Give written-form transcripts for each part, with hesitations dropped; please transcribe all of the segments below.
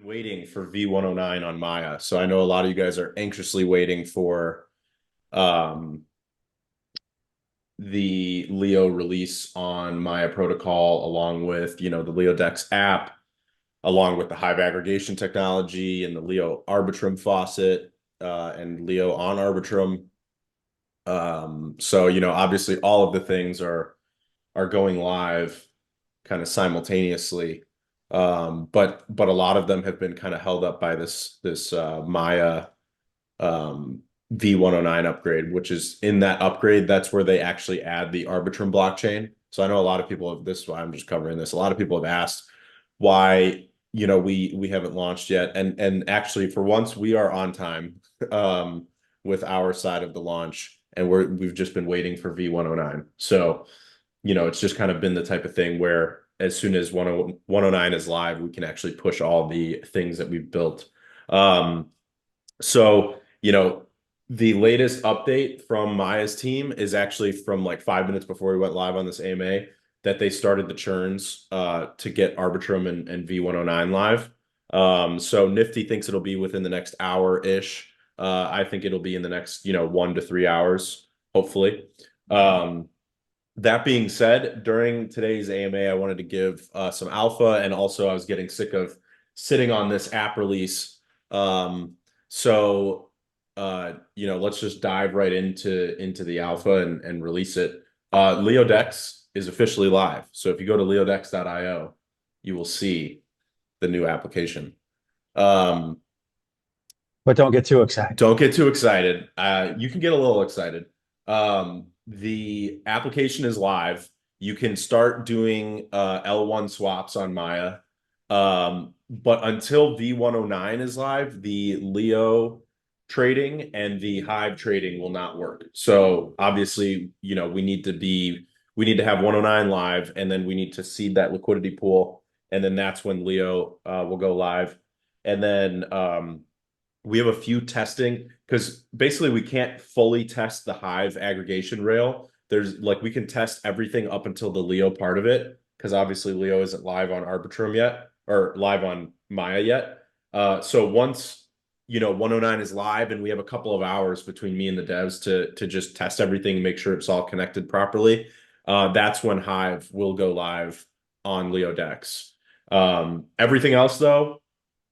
Waiting for V109 on Maya. So I know a lot of you guys are anxiously waiting for um, the Leo release on Maya protocol, along with, the LeoDex app, along with the Hive aggregation technology and the Leo Arbitrum faucet, and Leo on Arbitrum. So, obviously all of the things are going live kind of simultaneously. But a lot of them have been kind of held up by this Maya V109 upgrade, which is in that upgrade, that's where they actually add the Arbitrum blockchain. So I know a lot of people have this is why I'm just covering this. A lot of people have asked why, we haven't launched yet. And actually for once we are on time with our side of the launch, and we've just been waiting for V109. So, it's just kind of been the type of thing where as soon as 109 is live, we can actually push all the things that we've built. So, the latest update from Maya's team is actually from like 5 minutes before we went live on this AMA that they started the churns to get Arbitrum and V109 live. So Nifty thinks it'll be within the next hour-ish. I think it'll be in the next, 1 to 3 hours, hopefully. That being said, during today's AMA, I wanted to give some alpha, and also I was getting sick of sitting on this app release. So let's just dive right into the alpha and release it. LeoDex is officially live. So if you go to leodex.io, you will see the new application. Um, But don't get too excited. don't get too excited. You can get a little excited. The application is live. You can start doing L1 swaps on Maya. But until V109 is live, the Leo trading and the Hive trading will not work. So obviously, we need to have 109 live, and then we need to seed that liquidity pool, and then that's when Leo will go live. And then we have a few testing because basically we can't fully test the Hive aggregation rail. There's like we can test everything up until the Leo part of it because obviously Leo isn't live on Arbitrum yet or live on Maya yet. So once 109 is live and we have a couple of hours between me and the devs to just test everything and make sure it's all connected properly, that's when Hive will go live on LeoDex. Everything else though,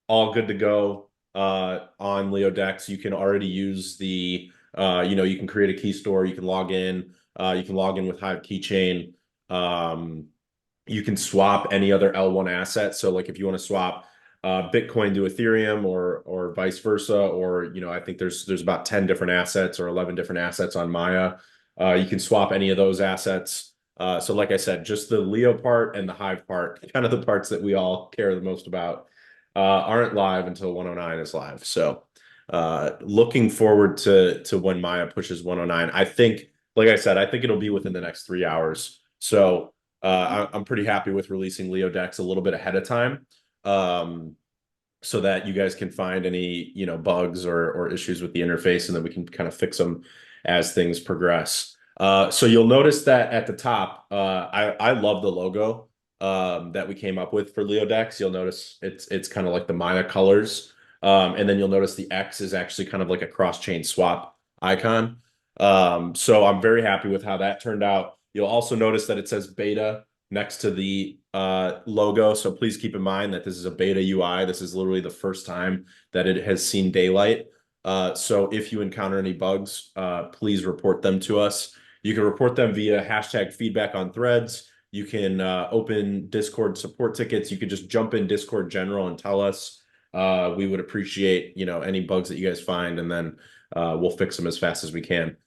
all good to go on LeoDex. You can already use you can create a Keystore, you can log in, with Hive Keychain. You can swap any other L1 asset. So like if you want to swap Bitcoin to Ethereum or vice versa, or I think there's about 10 different assets or 11 different assets on Maya. You can swap any of those assets. So like I said, just the Leo part and the Hive part, kind of the parts that we all care the most about, aren't live until 109 is live. So looking forward to when Maya pushes 109. I think, like I said, I think it'll be within the next 3 hours. So I'm pretty happy with releasing LeoDex a little bit ahead of time, so that you guys can find any bugs or issues with the interface, and then we can kind of fix them as things progress. So you'll notice that at the top, I love the logo that we came up with for LeoDex. You'll notice it's kind of like the Maya colors, and then you'll notice the X is actually kind of like a cross-chain swap icon. So I'm very happy with how that turned out. You'll also notice that it says beta next to the logo. So please keep in mind that this is a beta UI. This is literally the first time that it has seen daylight. So if you encounter any bugs, please report them to us. You can report them via hashtag feedback on threads. You can open Discord support tickets. You could just jump in Discord general and tell us. We would appreciate, any bugs that you guys find, and then we'll fix them as fast as we can.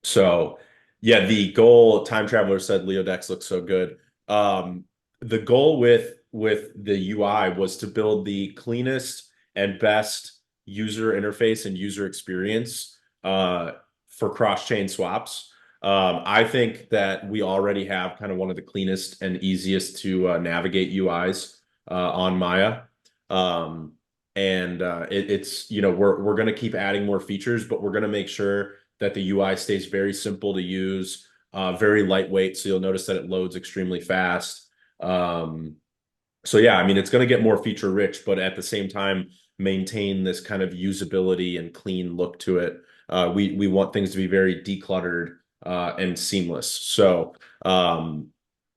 So yeah, the goal, Time Traveler said LeoDex looks so good. The goal with the UI was to build the cleanest and best user interface and user experience for cross-chain swaps. I think that we already have kind of one of the cleanest and easiest to navigate UIs on Maya. And it's we're going to keep adding more features, but we're going to make sure that the UI stays very simple to use, very lightweight. So you'll notice that it loads extremely fast. So yeah, I mean, it's going to get more feature rich, but at the same time, maintain this kind of usability and clean look to it. We want things to be very decluttered and seamless. So I'm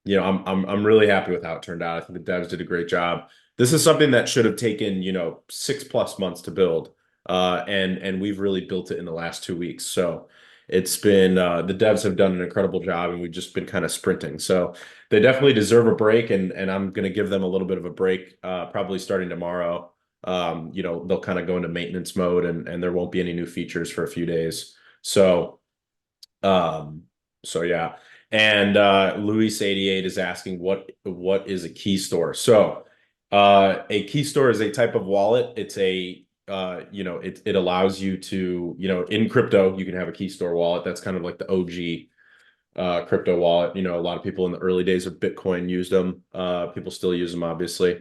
really happy with how it turned out. I think the devs did a great job. This is something that should have taken 6+ months to build, and we've really built it in the last 2 weeks. So it's been the devs have done an incredible job, and we've just been kind of sprinting. So they definitely deserve a break, and I'm going to give them a little bit of a break, probably starting tomorrow. They'll kind of go into maintenance mode, and there won't be any new features for a few days. Um, so yeah. And Luis 88 is asking what is a key store? So a key store is a type of wallet. It's it allows you to, in crypto, you can have a key store wallet. That's kind of like the OG crypto wallet. A lot of people in the early days of Bitcoin used them. People still use them, obviously.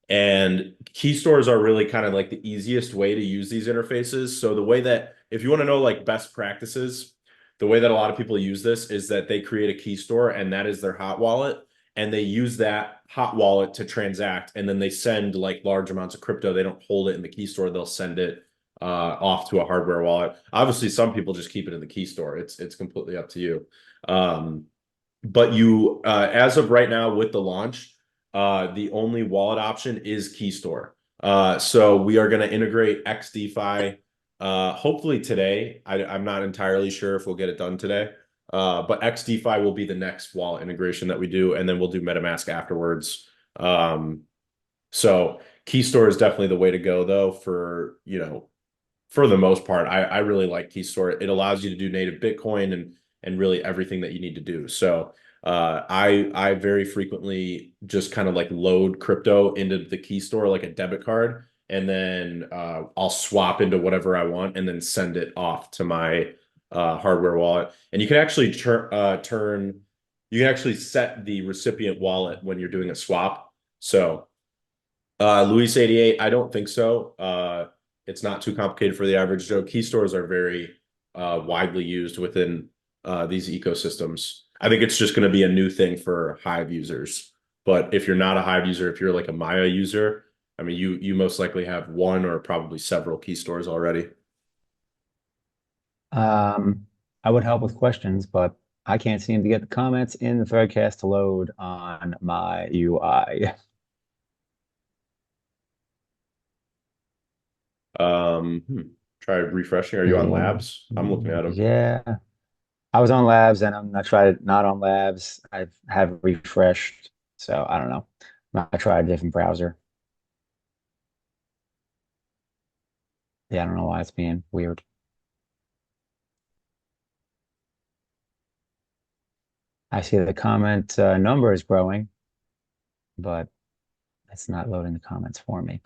And key stores are really kind of like the easiest way to use these interfaces. So the way that, if you want to know like best practices, the way that a lot of people use this is that they create a key store and that is their hot wallet. And they use that hot wallet to transact. And then they send like large amounts of crypto. They don't hold it in the key store. They'll send it off to a hardware wallet. Obviously, some people just keep it in the key store. It's completely up to you. Um, but as of right now with the launch, the only wallet option is Keystore. So we are going to integrate XDEFI hopefully today. I'm not entirely sure if we'll get it done today. But XDEFI will be the next wallet integration that we do, and then we'll do MetaMask afterwards. So Keystore is definitely the way to go, though, for the most part. I really like Keystore. It allows you to do native Bitcoin and really everything that you need to do. So I very frequently just kind of like load crypto into the Keystore like a debit card, and then I'll swap into whatever I want and then send it off to my hardware wallet. And you can actually you can actually set the recipient wallet when you're doing a swap. So Luis 88, I don't think so. It's not too complicated for the average Joe. Key stores are very widely used within these ecosystems. I think it's just going to be a new thing for Hive users. But if you're not a Hive user, if you're like a Maya user, I mean, you most likely have one or probably several key stores already. Um, I would help with questions, but I can't seem to get the comments in the threadcast to load on my UI. Try refreshing. Are you on labs? I'm looking at them. Yeah, I was on labs and I tried it not on labs. I have refreshed, so I don't know. I tried a different browser. Yeah, I don't know why it's being weird. I see the comment number is growing, but it's not loading the comments for me.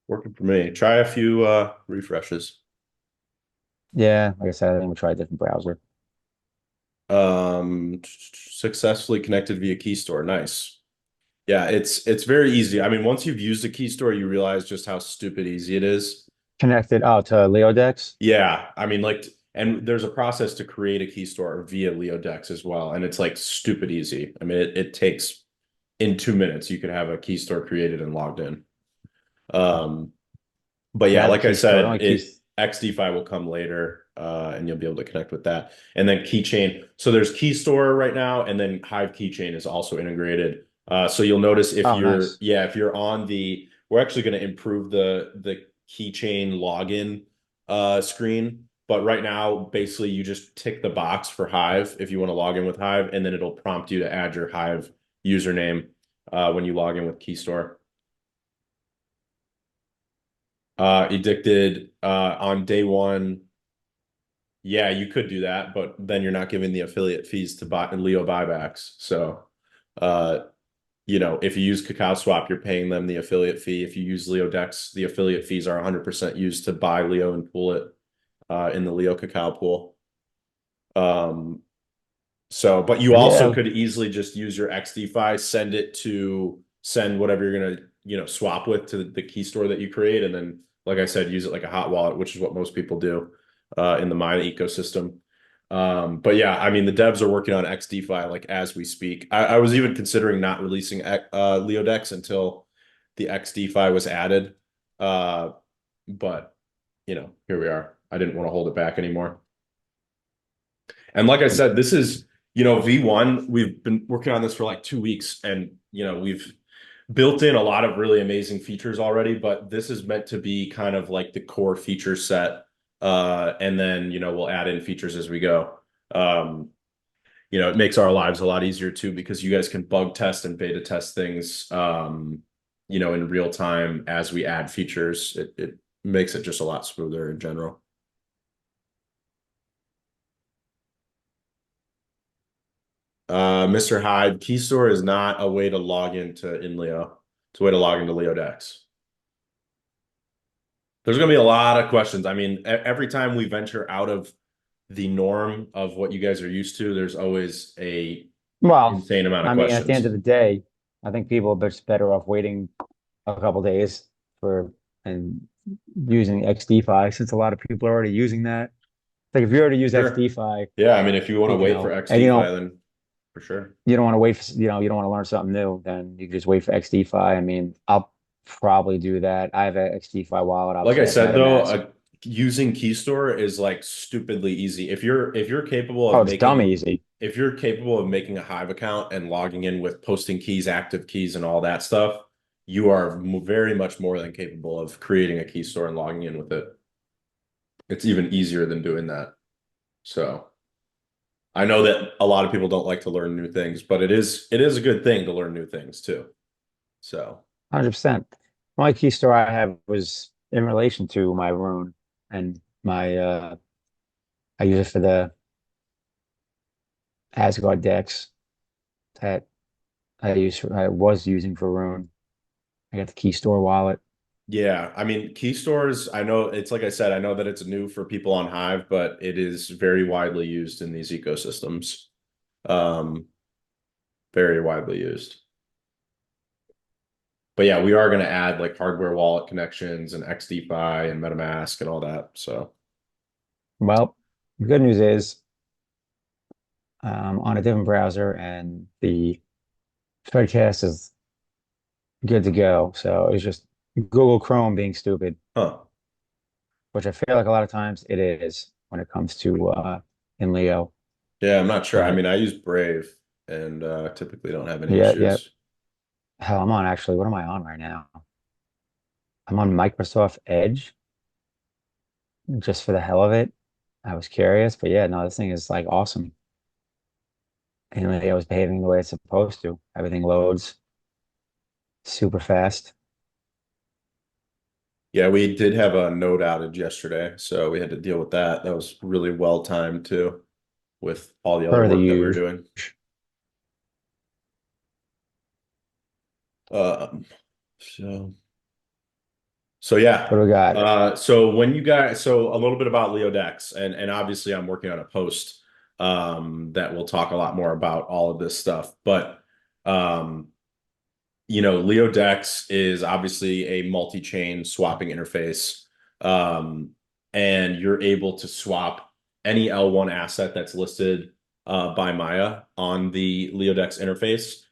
Working for me. Try a few refreshes. Yeah, like I said, I think we'll try a different browser. Successfully connected via Keystore. Nice. Yeah, it's very easy. I mean, once you've used a Keystore, you realize just how stupid easy it is. Connected, oh, to LeoDex. Yeah, I mean, like, and there's a process to create a Keystore via LeoDex as well, and it's like stupid easy. I mean, it takes in 2 minutes you can have a Keystore created and logged in. Um, but Yeah, yeah, I have a like I Keystore. The said, only keys. XDeFi will come later, and you'll be able to connect with that. And then Keychain. So there's Keystore right now, and then Hive Keychain is also integrated. So you'll notice if Oh, you're, nice. yeah, if you're on we're actually going to improve the Keychain login screen. But right now, basically, you just tick the box for Hive if you want to log in with Hive, and then it'll prompt you to add your Hive username when you log in with Keystore. Addicted on day one. Yeah, you could do that, but then you're not giving the affiliate fees to buy Leo buybacks. So, uh, if you use Cacao Swap, you're paying them the affiliate fee. If you use LeoDex, the affiliate fees are 100% used to buy Leo and pool it in the Leo Cacao pool. Um, but you also Yeah, could easily just use your XDeFi, send whatever you're gonna, swap with to the key store that you create, and then, like I said, use it like a hot wallet, which is what most people do in the Maya ecosystem. But yeah, I mean, the devs are working on XDeFi like as we speak. I was even considering not releasing LeoDex until the XDeFi was added. Uh, but here we are. I didn't want to hold it back anymore. And like I said, this is, V1. We've been working on this for like 2 weeks, and we've built in a lot of really amazing features already, but this is meant to be kind of like the core feature set. And then, we'll add in features as we go. Um, it makes our lives a lot easier too, because you guys can bug test and beta test things, in real time as we add features. It makes it just a lot smoother in general. Mr. Hyde, Keystore is not a way to log into INLEO. It's a way to log into LeoDex. There's going to be a lot of questions. I mean, every time we venture out of the norm of what you guys are used to, there's always a Well, insane amount of I mean, at the end questions. of the day, I think people are just better off waiting a couple days for and using XDeFi since a lot of people are already using that. Like if you already use Sure. XDeFi, Yeah, I mean, if you want to wait for and XDeFi, then for sure. you don't want to wait for, you don't want to learn something new, then you can just wait for XDeFi. I mean, I'll probably do that. I have an XDeFi wallet. Like Obviously, I I have said though, MetaMask. using Keystore is like stupidly easy. If you're capable Oh, of it's dumb making easy. if you're capable of making a Hive account and logging in with posting keys, active keys, and all that stuff, you are very much more than capable of creating a key store and logging in with it. It's even easier than doing that. So I know that a lot of people don't like to learn new things, but it is a good thing to learn new things too. So 100%. The only key store I have was in relation to my rune and my I use it for the Asgard decks that I was using for rune. I got the key store wallet. yeah, I mean, key stores, I know it's like I said, I know that it's new for people on Hive, but it is very widely used in these ecosystems. Um, very widely used. But yeah, we are going to add like hardware wallet connections and XDeFi and MetaMask and all that. So Well, the good news is on a different browser and the Threadcast is good to go. So it's just Google Chrome being stupid, huh. which I feel like a lot of times it is when it comes to INLEO. Yeah, I'm not sure. I But mean, I use Brave and typically don't have any yeah, yeah. issues. Hell, I'm on actually. What am I on right now? I'm on Microsoft Edge just for the hell of it. I was curious, but yeah, no, this thing is like awesome. INLEO is behaving the way it's supposed to. Everything loads super fast. Yeah, we did have a node outage yesterday, so we had to deal with that. That was really well timed too, with all the other Per the work that we were usual. doing. Um, so so What yeah. do we got? So a little bit about LeoDex, and obviously I'm working on a post that will talk a lot more about all of this stuff. But um, LeoDex is obviously a multi-chain swapping interface. Um, and you're able to swap any L1 asset that's listed by Maya on the LeoDex interface.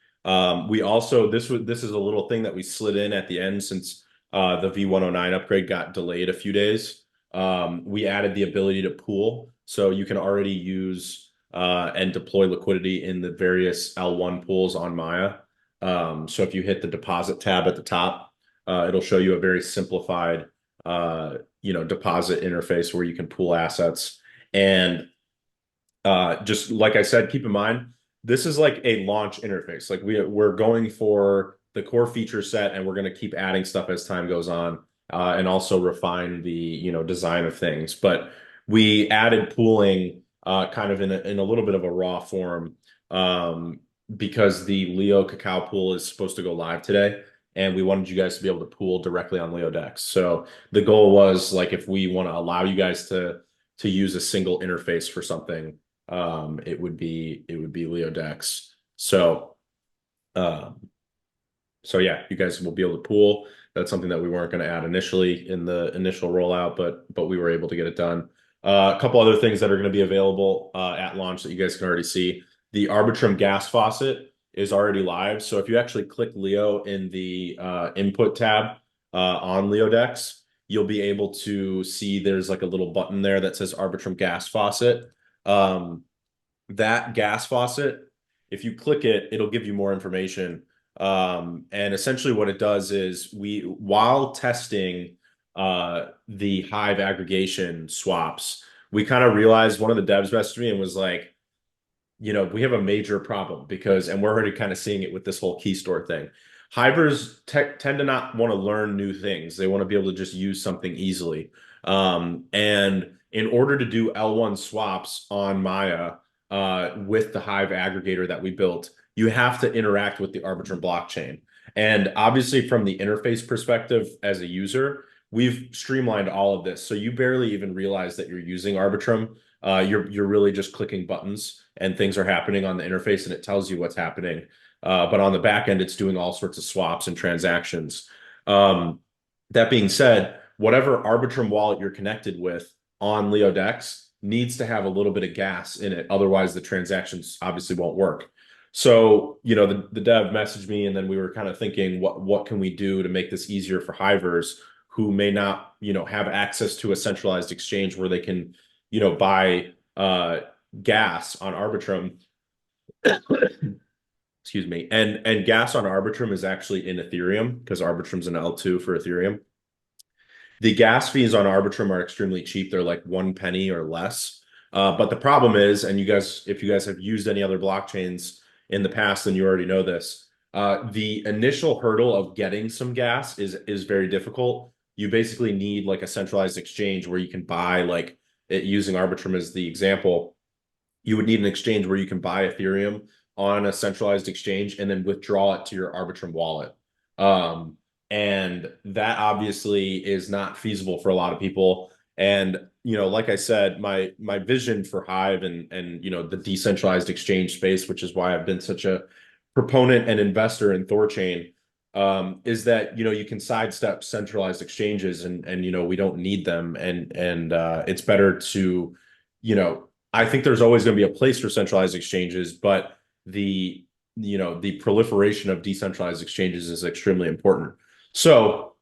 We also this is a little thing that we slid in at the end since the V109 upgrade got delayed a few days. We added the ability to pool, so you can already use and deploy liquidity in the various L1 pools on Maya. So if you hit the deposit tab at the top, it'll show you a very simplified, deposit interface where you can pool assets. And just like I said, keep in mind, this is like a launch interface. Like we're going for the core feature set, and we're going to keep adding stuff as time goes on, and also refine the design of things. But we added pooling kind of in a little bit of a raw form, because the Leo Cacao pool is supposed to go live today, and we wanted you guys to be able to pool directly on LeoDex. So the goal was like if we want to allow you guys to use a single interface for something, it would be LeoDex. Um, so yeah, you guys will be able to pool. That's something that we weren't going to add initially in the initial rollout, but we were able to get it done. A couple other things that are going to be available at launch that you guys can already see. The Arbitrum gas faucet is already live. So if you actually click Leo in the input tab on LeoDex, you'll be able to see there's like a little button there that says Arbitrum gas faucet. Um, that gas faucet, if you click it, it'll give you more information. And essentially what it does is while testing the Hive aggregation swaps, we kind of realized, one of the devs messaged me and was like, we have a major problem because, and we're already kind of seeing it with this whole Keystore thing. Hivers tend to not want to learn new things. They want to be able to just use something easily. And in order to do L1 swaps on Maya with the Hive aggregator that we built, you have to interact with the Arbitrum blockchain. And obviously, from the interface perspective as a user, we've streamlined all of this. So you barely even realize that you're using Arbitrum. You're really just clicking buttons and things are happening on the interface and it tells you what's happening. But on the back end, it's doing all sorts of swaps and transactions. Um, that being said, whatever Arbitrum wallet you're connected with on LeoDex needs to have a little bit of gas in it. Otherwise, the transactions obviously won't work. So, the dev messaged me and then we were kind of thinking, what can we do to make this easier for hivers who may not, have access to a centralized exchange where they can, buy gas on Arbitrum. Excuse me. And gas on Arbitrum is actually in Ethereum because Arbitrum's an L2 for Ethereum. The gas fees on Arbitrum are extremely cheap. They're like 1 penny or less. But the problem is, and if you guys have used any other blockchains in the past, then you already know this. The initial hurdle of getting some gas is very difficult. You basically need like a centralized exchange where you can buy, like using Arbitrum as the example, you would need an exchange where you can buy Ethereum on a centralized exchange and then withdraw it to your Arbitrum wallet. Um, and that obviously is not feasible for a lot of people. And, like I said, my vision for Hive and the decentralized exchange space, which is why I've been such a proponent and investor in Thorchain, is that, you can sidestep centralized exchanges and we don't need them. And it's better to, I think there's always going to be a place for centralized exchanges, but the proliferation of decentralized exchanges is extremely important. So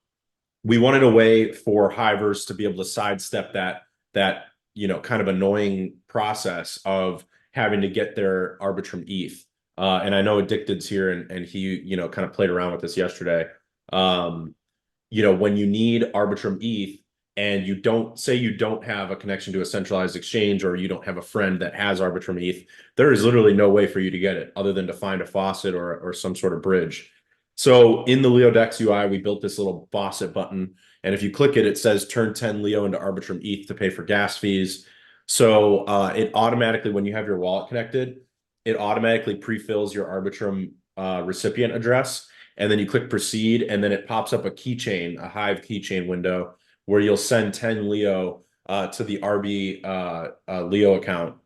we wanted a way for hivers to be able to sidestep that kind of annoying process of having to get their Arbitrum ETH. And I know Addicted's here and he kind of played around with this yesterday. Um, when you need Arbitrum ETH and you don't have a connection to a centralized exchange or you don't have a friend that has Arbitrum ETH, there is literally no way for you to get it other than to find a faucet or some sort of bridge. So in the LeoDex UI, we built this little faucet button. And if you click it, it says turn 10 Leo into Arbitrum ETH to pay for gas fees. So it automatically, when you have your wallet connected, it automatically pre-fills your Arbitrum recipient address, and then you click proceed, and then it pops up a keychain, a Hive keychain window where you'll send 10 Leo to the Arb Leo account,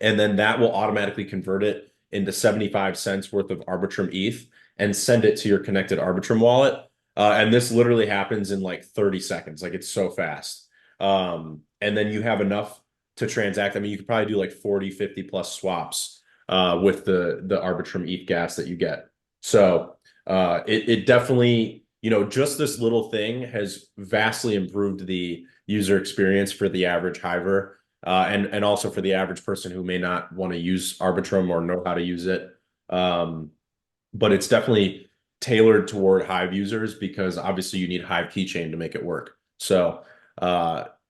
and then that will automatically convert it into 75 cents worth of Arbitrum ETH and send it to your connected Arbitrum wallet. And this literally happens in like 30 seconds. Like it's so fast. And then you have enough to transact. I mean, you could probably do like 40, 50 plus swaps with the Arbitrum ETH gas that you get. So it definitely, just this little thing has vastly improved the user experience for the average hiver, and also for the average person who may not want to use Arbitrum or know how to use it. But it's definitely tailored toward Hive users because obviously you need Hive keychain to make it work. So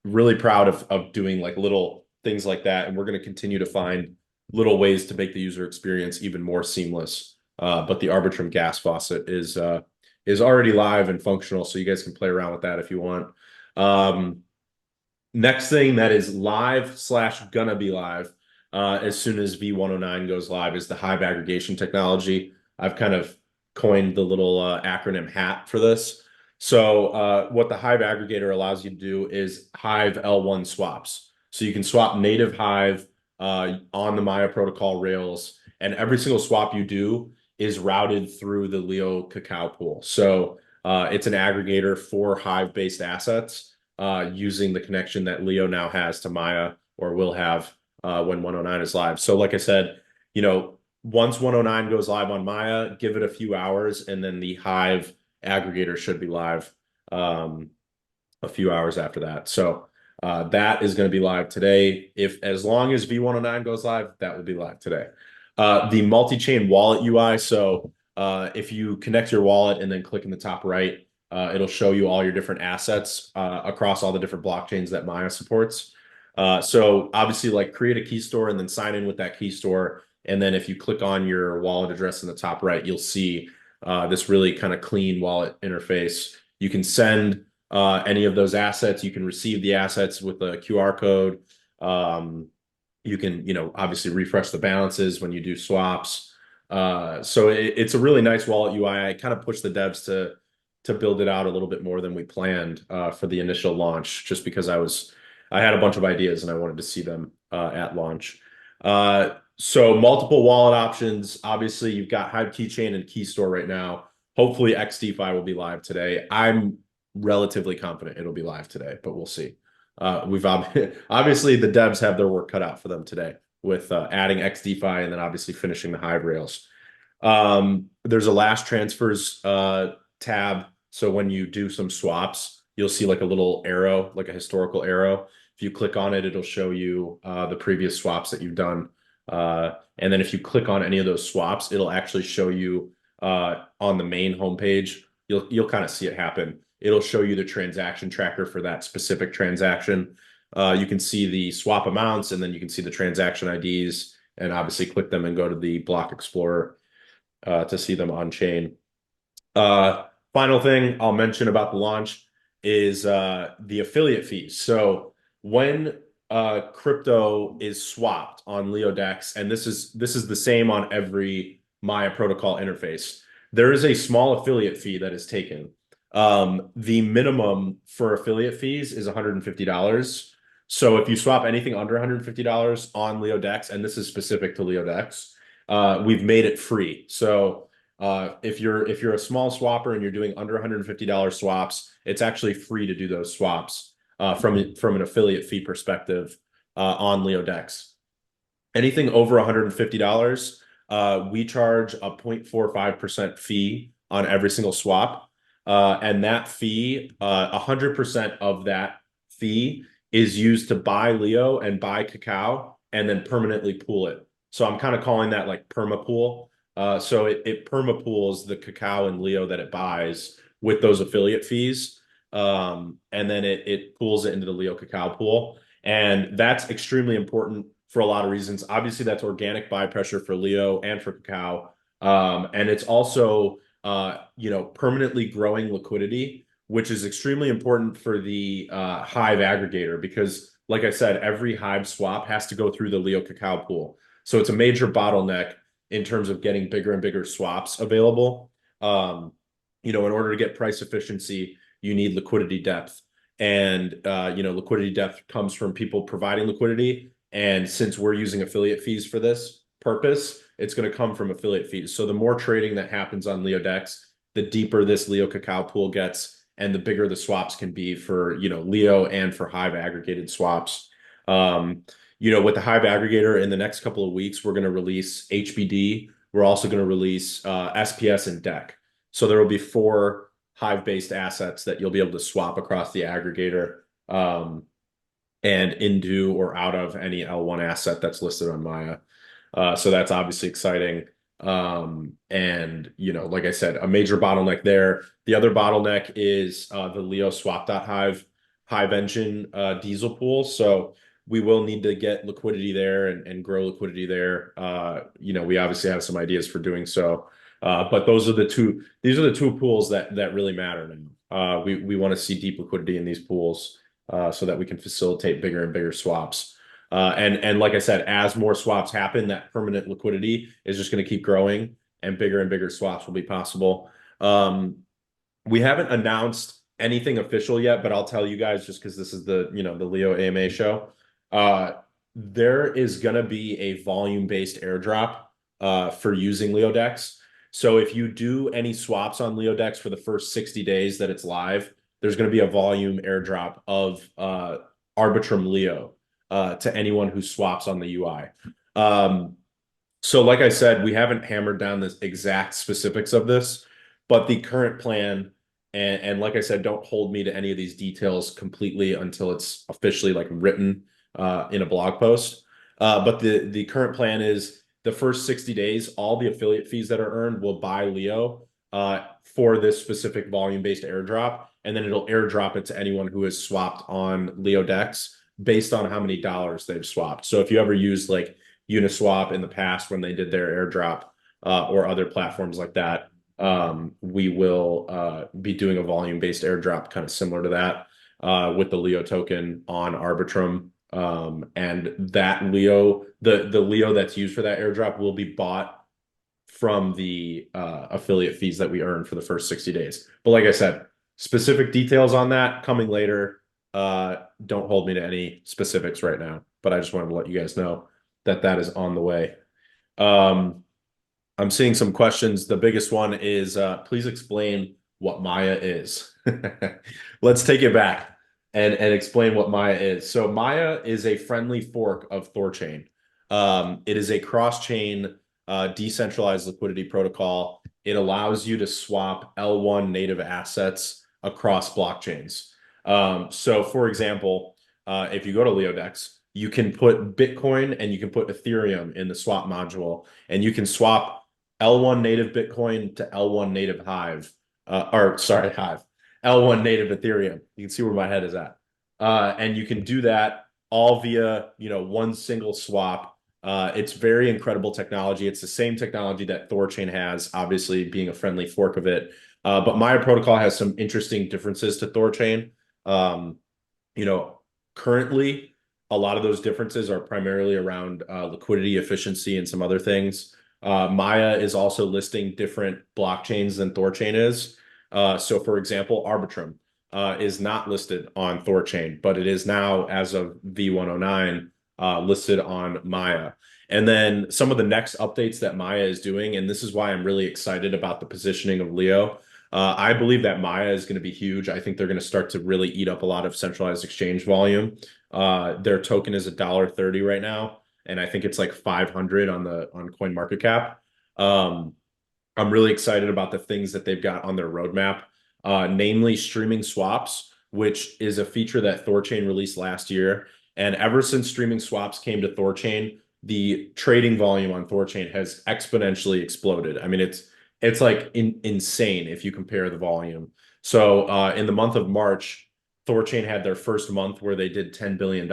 really proud of doing like little things like that. And we're going to continue to find little ways to make the user experience even more seamless. But the Arbitrum gas faucet is already live and functional, so you guys can play around with that if you want. Next thing that is live / gonna be live as soon as V109 goes live is the Hive aggregation technology. I've kind of coined the little acronym HAT for this. So what the Hive aggregator allows you to do is Hive L1 swaps. So you can swap native Hive on the Maya protocol rails, and every single swap you do is routed through the Leo CACAO pool. So it's an aggregator for Hive-based assets. using the connection that Leo now has to Maya, or will have when 109 is live. So like I said, once 109 goes live on Maya, give it a few hours, and then the Hive aggregator should be live a few hours after that. So that is going to be live today. As long as V109 goes live, that will be live today. The multi-chain wallet UI. So if you connect your wallet and then click in the top right, it'll show you all your different assets across all the different blockchains that Maya supports. So obviously, like, create a key store and then sign in with that key store. And then if you click on your wallet address in the top right, you'll see this really kind of clean wallet interface. You can send any of those assets. You can receive the assets with a QR code. You can, obviously refresh the balances when you do swaps. So it's a really nice wallet UI. I kind of pushed the devs to build it out a little bit more than we planned for the initial launch, just because I had a bunch of ideas and I wanted to see them at launch. So multiple wallet options. Obviously, you've got Hive Keychain and Keystore right now. Hopefully, XDEFI will be live today. I'm relatively confident it'll be live today, but we'll see. We've obviously the devs have their work cut out for them today with adding XDEFI and then obviously finishing the Hive rails. There's a last transfers tab. So when you do some swaps, you'll see like a little arrow, like a historical arrow. If you click on it, it'll show you the previous swaps that you've done. And then if you click on any of those swaps, it'll actually show you on the main homepage. You'll kind of see it happen. It'll show you the transaction tracker for that specific transaction. You can see the swap amounts, and then you can see the transaction IDs, and obviously click them and go to the block explorer to see them on chain. Final thing I'll mention about the launch is the affiliate fees. So when crypto is swapped on LeoDex, and this is the same on every Maya protocol interface, there is a small affiliate fee that is taken. The minimum for affiliate fees is $150. So if you swap anything under $150 on LeoDex, and this is specific to LeoDex, we've made it free. So if you're a small swapper and you're doing under $150 swaps, it's actually free to do those swaps from an affiliate fee perspective on LeoDex. Anything over $150, we charge a 0.45% fee on every single swap. And that fee, 100% of that fee is used to buy Leo and buy CACAO and then permanently pool it. So I'm kind of calling that like perma pool. So it perma pools the CACAO and Leo that it buys with those affiliate fees. And then it pools it into the Leo CACAO pool. And that's extremely important for a lot of reasons. Obviously, that's organic buy pressure for Leo and for CACAO. And it's also permanently growing liquidity, which is extremely important for the Hive aggregator, because like I said, every Hive swap has to go through the Leo CACAO pool. So it's a major bottleneck in terms of getting bigger and bigger swaps available. In order to get price efficiency, you need liquidity depth. And liquidity depth comes from people providing liquidity. And since we're using affiliate fees for this purpose, it's going to come from affiliate fees. So the more trading that happens on LeoDex, the deeper this Leo CACAO pool gets, and the bigger the swaps can be for Leo and for Hive aggregated swaps. With the Hive aggregator, in the next couple of weeks, we're going to release HBD. We're also going to release SPS and DEC. So there will be 4 Hive-based assets that you'll be able to swap across the aggregator and into or out of any L1 asset that's listed on Maya. So that's obviously exciting. Like I said, a major bottleneck there. The other bottleneck is the Leo swap.hive Hive engine diesel pool. So we will need to get liquidity there and grow liquidity there. We obviously have some ideas for doing so. But these are the two pools that really matter now. We want to see deep liquidity in these pools so that we can facilitate bigger and bigger swaps. And like I said, as more swaps happen, that permanent liquidity is just going to keep growing, and bigger swaps will be possible. We haven't announced anything official yet, but I'll tell you guys, just because this is the Leo AMA show. There is going to be a volume-based airdrop for using LeoDex. So if you do any swaps on LeoDex for the first 60 days that it's live, there's going to be a volume airdrop of Arbitrum Leo to anyone who swaps on the UI. So like I said, we haven't hammered down the exact specifics of this, but the current plan, and like I said, don't hold me to any of these details completely until it's officially like written in a blog post. But the current plan is the first 60 days, all the affiliate fees that are earned will buy Leo for this specific volume-based airdrop, and then it'll airdrop it to anyone who has swapped on LeoDex based on how many dollars they've swapped. So if you ever use like Uniswap in the past when they did their airdrop or other platforms like that, we will be doing a volume-based airdrop kind of similar to that with the Leo token on Arbitrum. And that Leo, the Leo that's used for that airdrop will be bought from the affiliate fees that we earn for the first 60 days. But like I said, specific details on that coming later. Don't hold me to any specifics right now, but I just wanted to let you guys know that that is on the way. I'm seeing some questions. The biggest one is please explain what Maya is. Let's take it back and explain what Maya is. So Maya is a friendly fork of Thorchain. It is a cross-chain decentralized liquidity protocol. It allows you to swap L1 native assets across blockchains. So for example, if you go to LeoDex, you can put Bitcoin and you can put Ethereum in the swap module, and you can swap L1 native Bitcoin to L1 native Hive, or sorry, Hive, L1 native Ethereum. You can see where my head is at. And you can do that all via, one single swap. It's very incredible technology. It's the same technology that Thorchain has, obviously being a friendly fork of it. But Maya protocol has some interesting differences to Thorchain. Um, Currently, a lot of those differences are primarily around liquidity, efficiency, and some other things. Maya is also listing different blockchains than Thorchain is. So, for example, Arbitrum is not listed on Thorchain, but it is now, as of V109, listed on Maya. And then some of the next updates that Maya is doing, and this is why I'm really excited about the positioning of Leo. I believe that Maya is going to be huge. I think they're going to start to really eat up a lot of centralized exchange volume. Their token is $1.30 right now, and I think it's like 500 on CoinMarketCap. I'm really excited about the things that they've got on their roadmap, namely streaming swaps, which is a feature that Thorchain released last year. And ever since streaming swaps came to Thorchain, the trading volume on Thorchain has exponentially exploded. I mean, it's like insane if you compare the volume. So in the month of March, Thorchain had their first month where they did $10 billion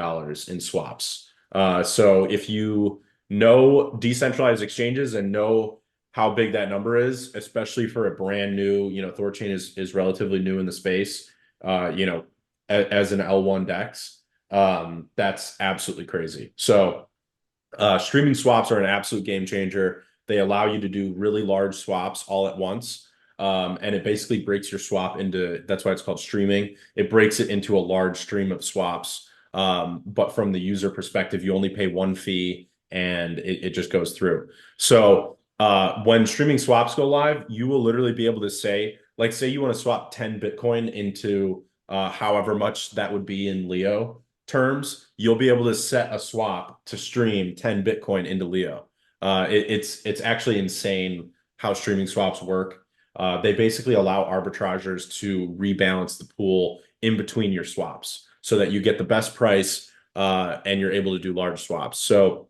in swaps. So if you know decentralized exchanges and know how big that number is, especially for a brand new, Thorchain is relatively new in the space, as an L1 DEX, that's absolutely crazy. So streaming swaps are an absolute game changer. They allow you to do really large swaps all at once. And it basically breaks your swap into, that's why it's called streaming. It breaks it into a large stream of swaps. But from the user perspective, you only pay one fee and it just goes through. So when streaming swaps go live, you will literally be able to say, like, say you want to swap 10 Bitcoin into however much that would be in Leo terms, you'll be able to set a swap to stream 10 Bitcoin into Leo. It's actually insane how streaming swaps work. They basically allow arbitrageurs to rebalance the pool in between your swaps so that you get the best price and you're able to do large swaps. So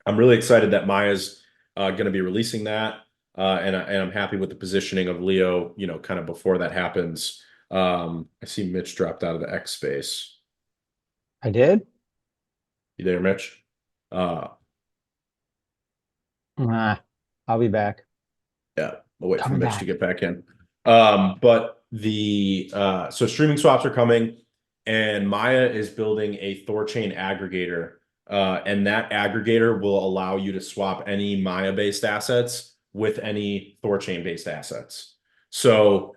I'm really excited that Maya's going to be releasing that. And I'm happy with the positioning of Leo, kind of before that happens. I see Mitch dropped out of the X space. I did? You there, Mitch? Uh, Nah, I'll be back. yeah, we'll wait for Coming Mitch to back. get back in. But so streaming swaps are coming, and Maya is building a Thorchain aggregator, and that aggregator will allow you to swap any Maya-based assets with any Thorchain-based assets. So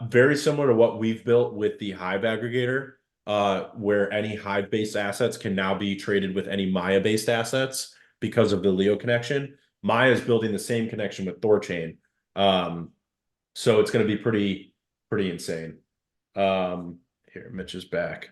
very similar to what we've built with the Hive Aggregator, where any Hive-based assets can now be traded with any Maya-based assets because of the Leo connection. Maya is building the same connection with Thorchain. So it's going to be pretty insane. Here, Mitch is back.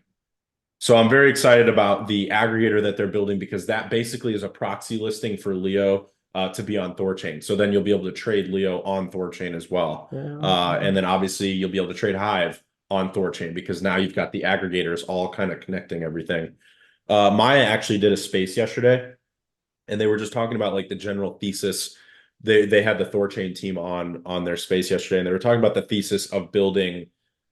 So I'm very excited about the aggregator that they're building because that basically is a proxy listing for Leo to be on Thorchain. So then you'll be able to trade Leo on Thorchain as well. And then obviously you'll be able to trade Hive on Thorchain because now you've got the aggregators all kind of connecting everything. Maya actually did a space yesterday and they were just talking about like the general thesis. They had the Thorchain team on their space yesterday, and they were talking about the thesis of building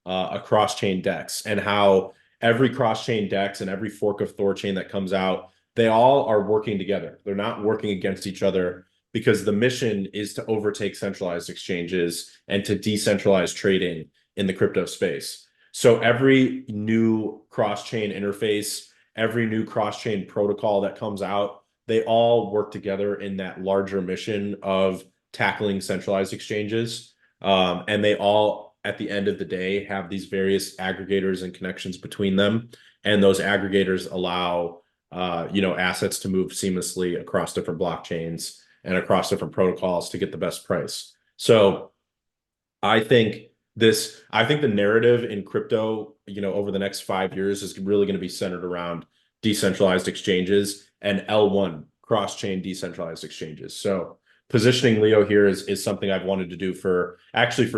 a cross-chain DEX and how every cross-chain DEX and every fork of Thorchain that comes out, they all are working together. They're not working against each other because the mission is to overtake centralized exchanges and to decentralize trading in the crypto space. So every new cross-chain interface, every new cross-chain protocol that comes out, they all work together in that larger mission of tackling centralized exchanges. And they all, at the end of the day, have these various aggregators and connections between them. And those aggregators allow, assets to move seamlessly across different blockchains and across different protocols to get the best price. So I think I think the narrative in crypto, over the next 5 years is really going to be centered around decentralized exchanges and L1 cross-chain decentralized exchanges. So positioning Leo here is something I've wanted to do for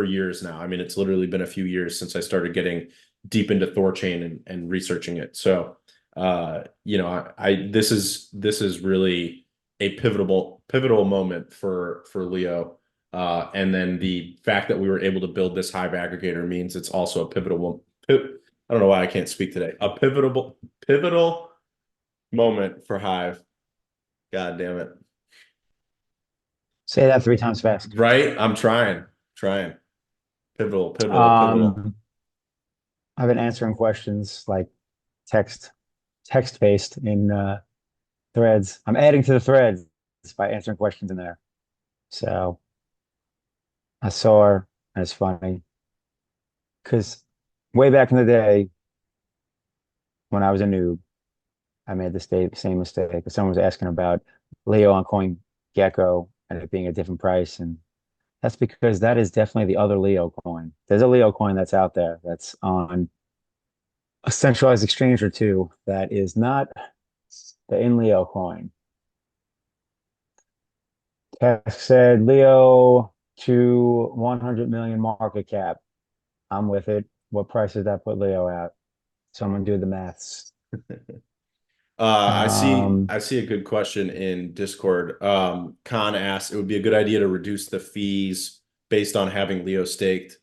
years now. I mean, it's literally been a few years since I started getting deep into Thorchain and researching it. So, this is really a pivotal moment for Leo. And then the fact that we were able to build this Hive aggregator means it's also a I don't know why I can't speak today. A pivotal moment for Hive. God damn it. Say that 3 times fast. Right? I'm trying. Pivotal. Um, I've been answering questions like text text based in threads. I'm adding to the threads by answering questions in there. So I saw her, and it's funny because way back in the day when I was a noob, I made the same mistake. Because someone was asking about Leo on CoinGecko and it being a different price, and that's because that is definitely the other Leo coin. There's a Leo coin that's out there that's on a centralized exchange or two that is not the INLEO coin. Tech said Leo to 100 million market cap. I'm with it. What price does that put Leo at? Someone do the maths. Um, I see a good question in Discord. Khan asked, it would be a good idea to reduce the fees based on having Leo staked.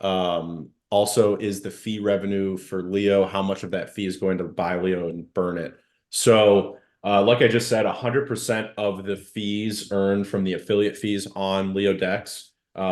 Also, is the fee revenue for Leo, how much of that fee is going to buy Leo and burn it? So, like I just said, 100% of the fees earned from the affiliate fees on LeoDex,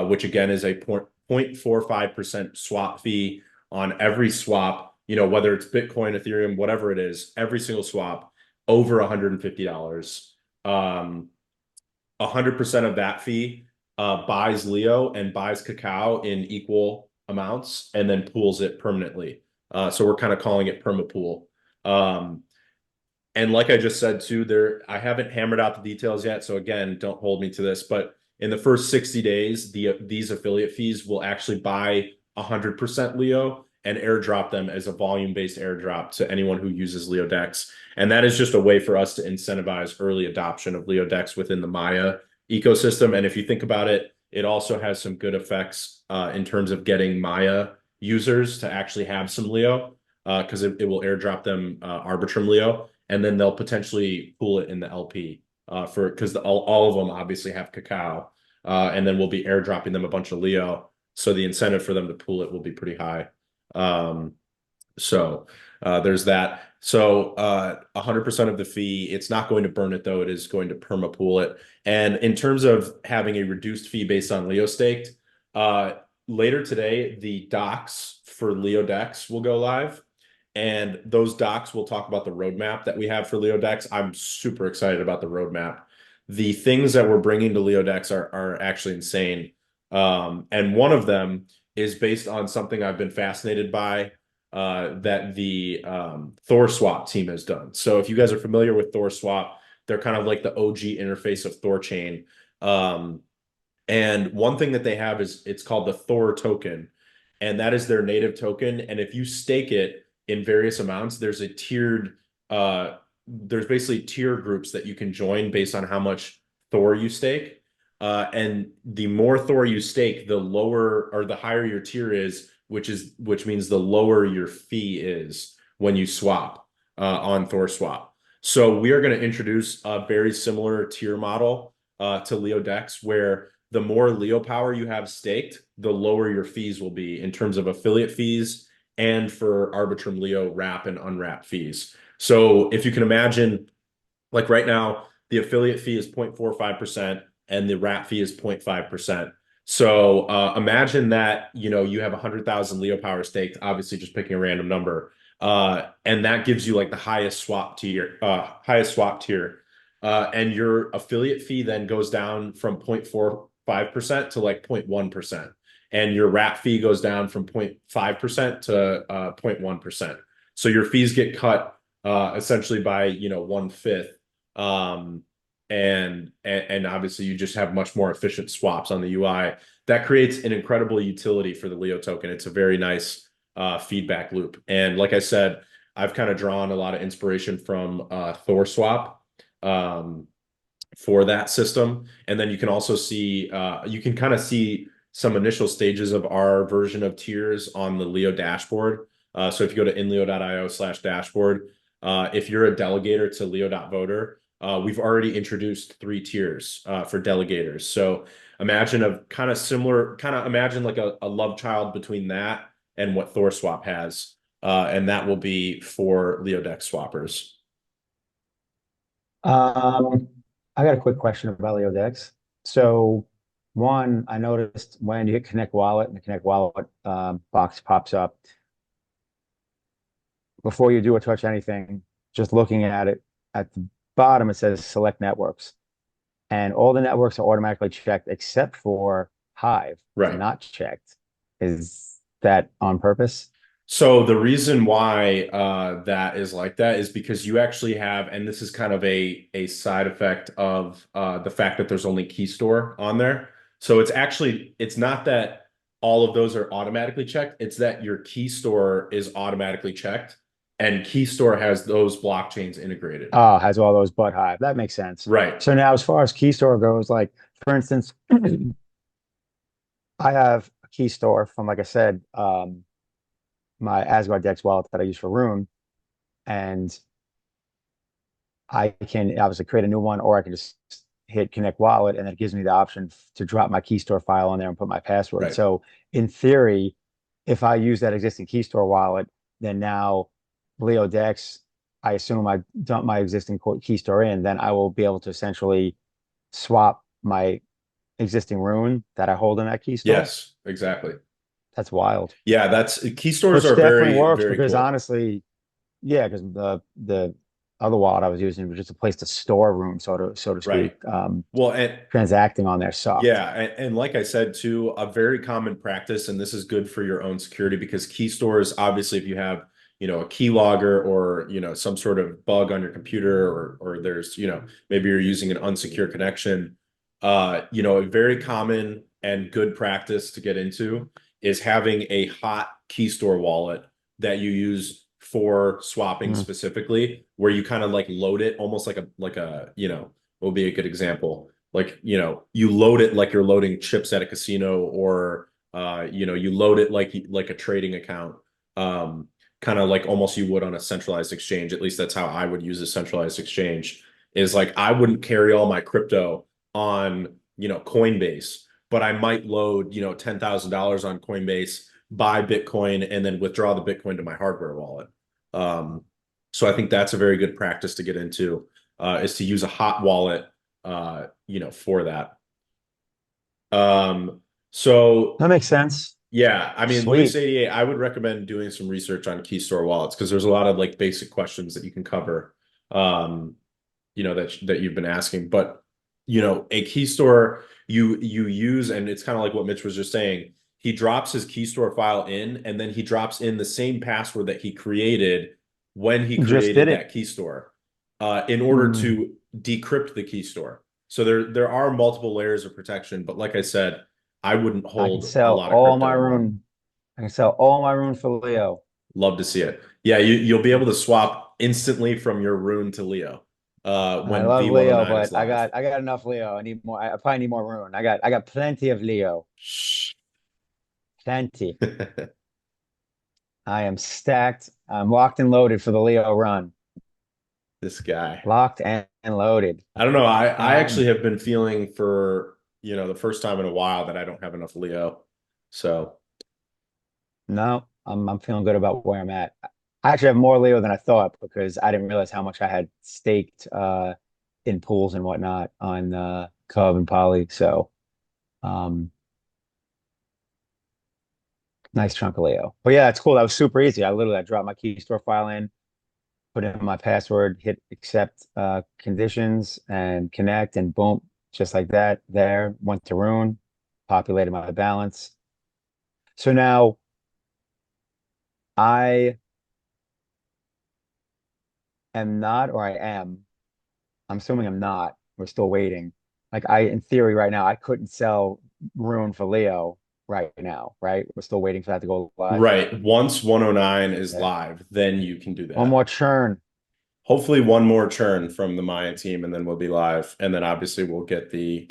which again is a 0.45% swap fee on every swap, whether it's Bitcoin, Ethereum, whatever it is, every single swap over $150. 100% of that fee buys Leo and buys CACAO in equal amounts and then pools it permanently. So we're kind of calling it permapool. And like I just said too, I haven't hammered out the details yet. So again, don't hold me to this, but in the first 60 days, these affiliate fees will actually buy 100% Leo and airdrop them as a volume-based airdrop to anyone who uses LeoDex. And that is just a way for us to incentivize early adoption of LeoDex within the Maya ecosystem. And if you think about it, it also has some good effects in terms of getting Maya users to actually have some Leo because it will airdrop them Arbitrum Leo, and then they'll potentially pool it in the LP because all of them obviously have CACAO, and then we'll be airdropping them a bunch of Leo. So the incentive for them to pool it will be pretty high. So there's that. So 100% of the fee, it's not going to burn it though. It is going to perma pool it. And in terms of having a reduced fee based on Leo staked, later today, the docs for LeoDex will go live. And those docs will talk about the roadmap that we have for LeoDex. I'm super excited about the roadmap. The things that we're bringing to LeoDex are actually insane. And one of them is based on something I've been fascinated by that the Thor Swap team has done. So if you guys are familiar with Thor Swap, they're kind of like the OG interface of Thorchain. And one thing that they have is it's called the Thor token. and that is their native token. And if you stake it in various amounts, there's basically tier groups that you can join based on how much Thor you stake. And the more Thor you stake, the lower or the higher your tier is, which means the lower your fee is when you swap on Thor Swap. So we are going to introduce a very similar tier model to LeoDex, where the more Leo power you have staked, the lower your fees will be in terms of affiliate fees and for Arbitrum Leo wrap and unwrap fees. So if you can imagine, like right now, the affiliate fee is 0.45% and the wrap fee is 0.5%. So imagine that, you have 100,000 Leo power staked, obviously just picking a random number. And that gives you like the highest swap tier, and your affiliate fee then goes down from 0.45% to like 0.1%. And your wrap fee goes down from 0.5% to 0.1%. So your fees get cut essentially by, 1/5. And obviously you just have much more efficient swaps on the UI. That creates an incredible utility for the Leo token. It's a very nice feedback loop. And like I said, I've kind of drawn a lot of inspiration from Thor Swap for that system. And then you can also see, you can kind of see some initial stages of our version of tiers on the Leo dashboard. So if you go to inleo.io/dashboard, if you're a delegator to leo.voter, we've already introduced 3 tiers for delegators. So imagine like a love child between that and what Thor Swap has. And that will be for LeoDex swappers. I got a quick question about LeoDex. So one, I noticed when you hit Connect Wallet and the Connect Wallet box pops up, before you do or touch anything, just looking at it at the bottom, it says select networks. And all the networks are automatically checked except for Hive is Right. not checked. Is that on purpose? So the reason why that is like that is because you actually have, and this is kind of a side effect of the fact that there's only Keystore on there. So it's not that all of those are automatically checked. It's that your Keystore is automatically checked, and Keystore has those blockchains integrated. Oh, has all those but Hive. That makes sense. Right. So now as far as Keystore goes, like for instance, I have a Keystore from, like I said, my Asgard Dex wallet that I use for Rune, and I can obviously create a new one, or I can just hit Connect Wallet, and it gives me the option to drop my Keystore file on there and put my password. Right. So in theory, if I use that existing Keystore wallet, then now LeoDex, I assume I dump my existing Keystore in, then I will be able to essentially swap my existing rune that I hold in that Keystore. Yes, exactly. That's wild. Yeah, that's Keystores Which are definitely very, works very because cool. honestly, yeah, because the other wallet I was using was just a place to store room, so to Right. speak. Well, and Transacting on there sucked. yeah, and like I said too, a very common practice, and this is good for your own security because key stores, obviously, if you have, a keylogger or, some sort of bug on your computer or there's, maybe you're using an unsecure connection, a very common and good practice to get into is having a hot key store wallet that you use for swapping Mm. specifically, where you kind of like load it almost what would be a good example? Like, you load it like you're loading chips at a casino, or you load it like a trading account, kind of like almost you would on a centralized exchange. At least that's how I would use a centralized exchange, is like I wouldn't carry all my crypto on, Coinbase, but I might load, $10,000 on Coinbase, buy Bitcoin, and then withdraw the Bitcoin to my hardware wallet. So I think that's a very good practice to get into, is to use a hot wallet, for that. So That makes sense. yeah, I mean, Sweet. Luis88, I would recommend doing some research on Keystore wallets because there's a lot of like basic questions that you can cover, um, that you've been asking. But a Keystore you use, and it's kind of like what Mitch was just saying. He drops his Keystore file in, and then he drops in the same password that he created when he Just did created it. that Keystore, in order Mm. to decrypt the Keystore. So there are multiple layers of protection, but like I said, I wouldn't I can hold a sell lot of all my crypto in one. rune. I can sell all my rune for Leo. Love to see it. Yeah, you'll be able to swap instantly from your rune to Leo I when love Leo, V109 is but live. I got enough Leo. I need more. I probably need more rune. I got plenty of Leo. Shh. Plenty. I am stacked. I'm locked and loaded for the Leo run. This guy. Locked and loaded. I don't know. I actually Um, have been feeling for, the first time in a while that I don't have enough Leo. So, no, I'm feeling good about where I'm at. I actually have more Leo than I thought because I didn't realize how much I had staked in pools and whatnot on Cub and Poly. So um nice chunk of Leo. But yeah, it's cool. That was super easy. I dropped my Keystore file in, put in my password, hit accept conditions and connect, and boom, just like that. There, went to Rune, populated my balance. So now I am not, or I am. I'm assuming I'm not. We're still waiting. Like in theory, right now, I couldn't sell Rune for Leo right now, right? We're still waiting for that to go live. right. Once 109 is Yeah. live, then you can do One that. more churn Hopefully, one more churn from the Maya team, and then we'll be live. And then obviously, we'll get the.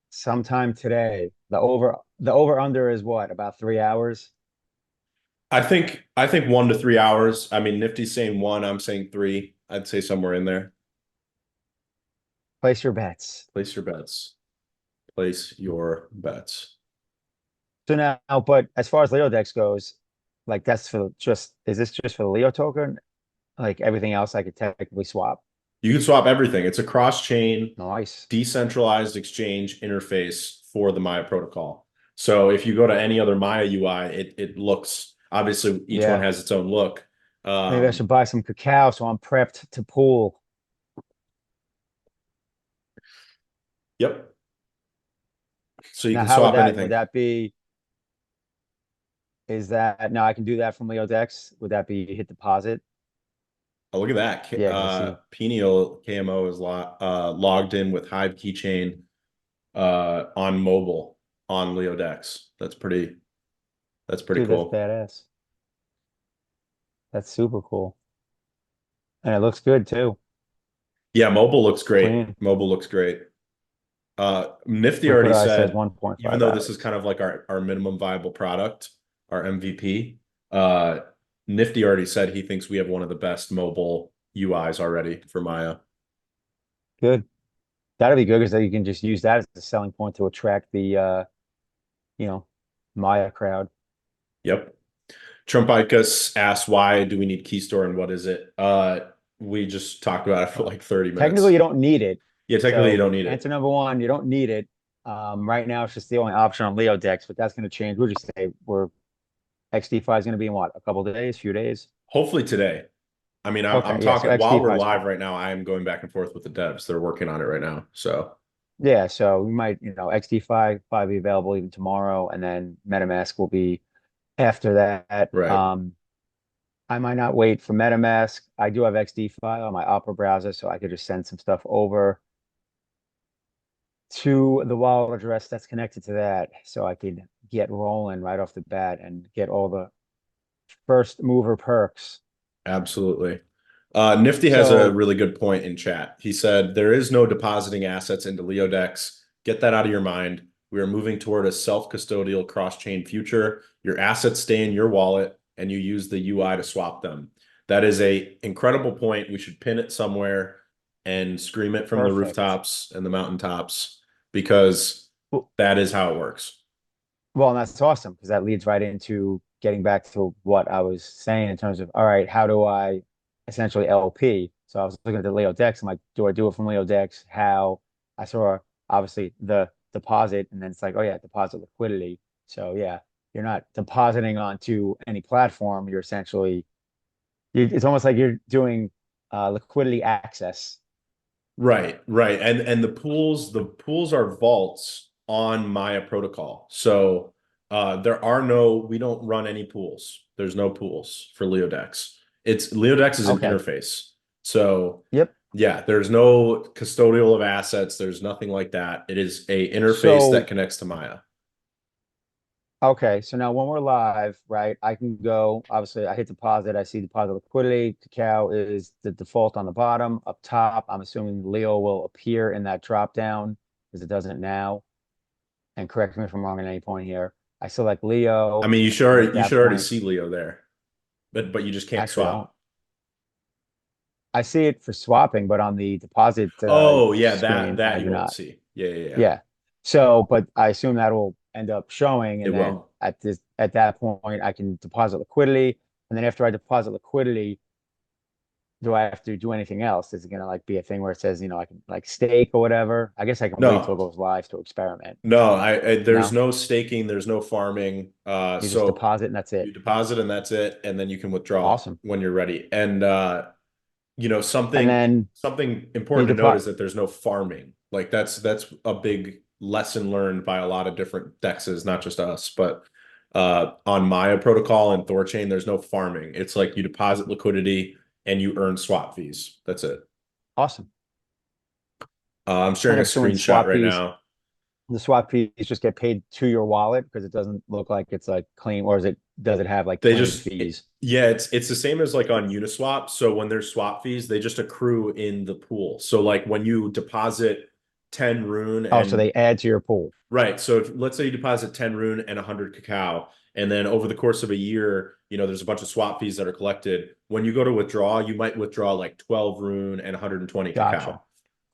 sometime today. The over under is what, about 3 hours? I think 1 to 3 hours. I mean, Nifty's saying one. I'm saying three. I'd say somewhere in there. Place your bets. Place your bets. Place your bets. So now, but as far as LeoDex goes, like that's for just, is this just for the Leo token? Like everything else I could technically swap. You can swap everything. It's a cross-chain, Nice. decentralized exchange interface for the Maya protocol. So if you go to any other Maya UI, it looks obviously each one Yeah. has its own look. Maybe I should buy some cacao so I'm prepped to pool. Yep. So you Now, can how swap would anything. that be? Is that now I can do that from LeoDex? Would that be hit deposit? Oh, look at that. Yeah, because I see. Peniel KMO is logged in with Hive Keychain on mobile on LeoDex. That's pretty Dude, that's cool. badass. That's super cool. And it looks good too. Yeah, mobile looks great. Clean. Mobile looks great. Nifty Liquid already Eye says said, even 1.5 though this is hours. kind of like our minimum viable product, our MVP, uh, Nifty already said he thinks we have one of the best mobile UIs already for Maya. Good. That'd be good because then you can just use that as a selling point to attract the you know, Maya crowd. Yep. Trumpicus asked, why do we need Keystore and what is it? We just talked about it for Well, like 30 technically minutes. you don't need it. Yeah, technically you So don't need answer it. number one, you don't need it. Right now it's just the only option on Leo decks, but that's going to change. We'll just say we're XDFi is going to be in what, a couple of days, few days. Hopefully today. I mean, I'm Okay, yeah. So talking while we're XDFi is live fine. right now, I am going back and forth with the devs. They're working on it right now. So, Yeah, so we might, XDFi probably be available even tomorrow, and then MetaMask will be after that. right. I might not wait for MetaMask. I do have XDFi on my Opera browser, so I could just send some stuff over to the wallet address that's connected to that, so I could get rolling right off the bat and get all the first mover perks. Absolutely. Nifty has a So really good point in chat. He said, there is no depositing assets into LeoDex. Get that out of your mind. We are moving toward a self-custodial cross-chain future. Your assets stay in your wallet and you use the UI to swap them. That is a incredible point. We should pin it somewhere and scream it from the perfect. rooftops and the mountaintops because Well, that is how it works. well, and that's awesome because that leads right into getting back to what I was saying in terms of, all right, how do I essentially LP? So I was looking at the Leo Dex. I'm like, do I do it from Leo Dex? How? I saw obviously the deposit, and then it's like, oh yeah, deposit liquidity. So yeah, you're not depositing onto any platform. You're essentially, it's almost like you're doing liquidity access. Right, right. And the pools are vaults on Maya protocol. So we don't run any pools. There's no pools for LeoDex. LeoDex is an Okay. interface. So Yep. yeah, there's no custodial of assets, there's nothing like that. It is a interface that So connects to Maya. Okay, so now when we're live, right, I can go, obviously I hit deposit, I see deposit liquidity, CACAO is the default on the bottom. Up top, I'm assuming Leo will appear in that drop down because it doesn't now. And correct me if I'm wrong at any point here. I select I Leo, mean, and at you that should already point, see Leo there, but you just can't actually swap. I see it for swapping, but on the deposit Oh yeah, screen, I that you do won't not. see. Yeah, yeah, yeah. Yeah. So, but I assume that'll end up showing, It and then will. at that point, I can deposit liquidity, and then after I deposit liquidity, do I have to do anything else? Is it gonna like be a thing where it says, I can like stake or whatever? I guess I can wait till it No, goes live to experiment. no, there's No, no staking, there's no farming. you just So deposit and that's you it. deposit and that's it, and then you can withdraw Awesome. when you're ready. And And then something you important to note deposit. is that there's no farming. Like that's a big lesson learned by a lot of different dexes, not just us, but on Maya protocol and Thor chain, there's no farming. It's like you deposit liquidity and you earn swap fees. That's it. Awesome. I'm And sharing a I'm assuming screenshot right now. the swap fees just get paid to your wallet because it doesn't look like it's like clean, or does it have like They claimed just fees? yeah, it's the same as like on Uniswap. So when there's swap fees, they just accrue in the pool. So like when you deposit 10 rune Oh, so and they add to your pool. right. So if let's say you deposit 10 rune and 100 cacao, and then over the course of a year, there's a bunch of swap fees that are collected. When you go to withdraw, you might withdraw like 12 rune and 120 Gotcha. cacao.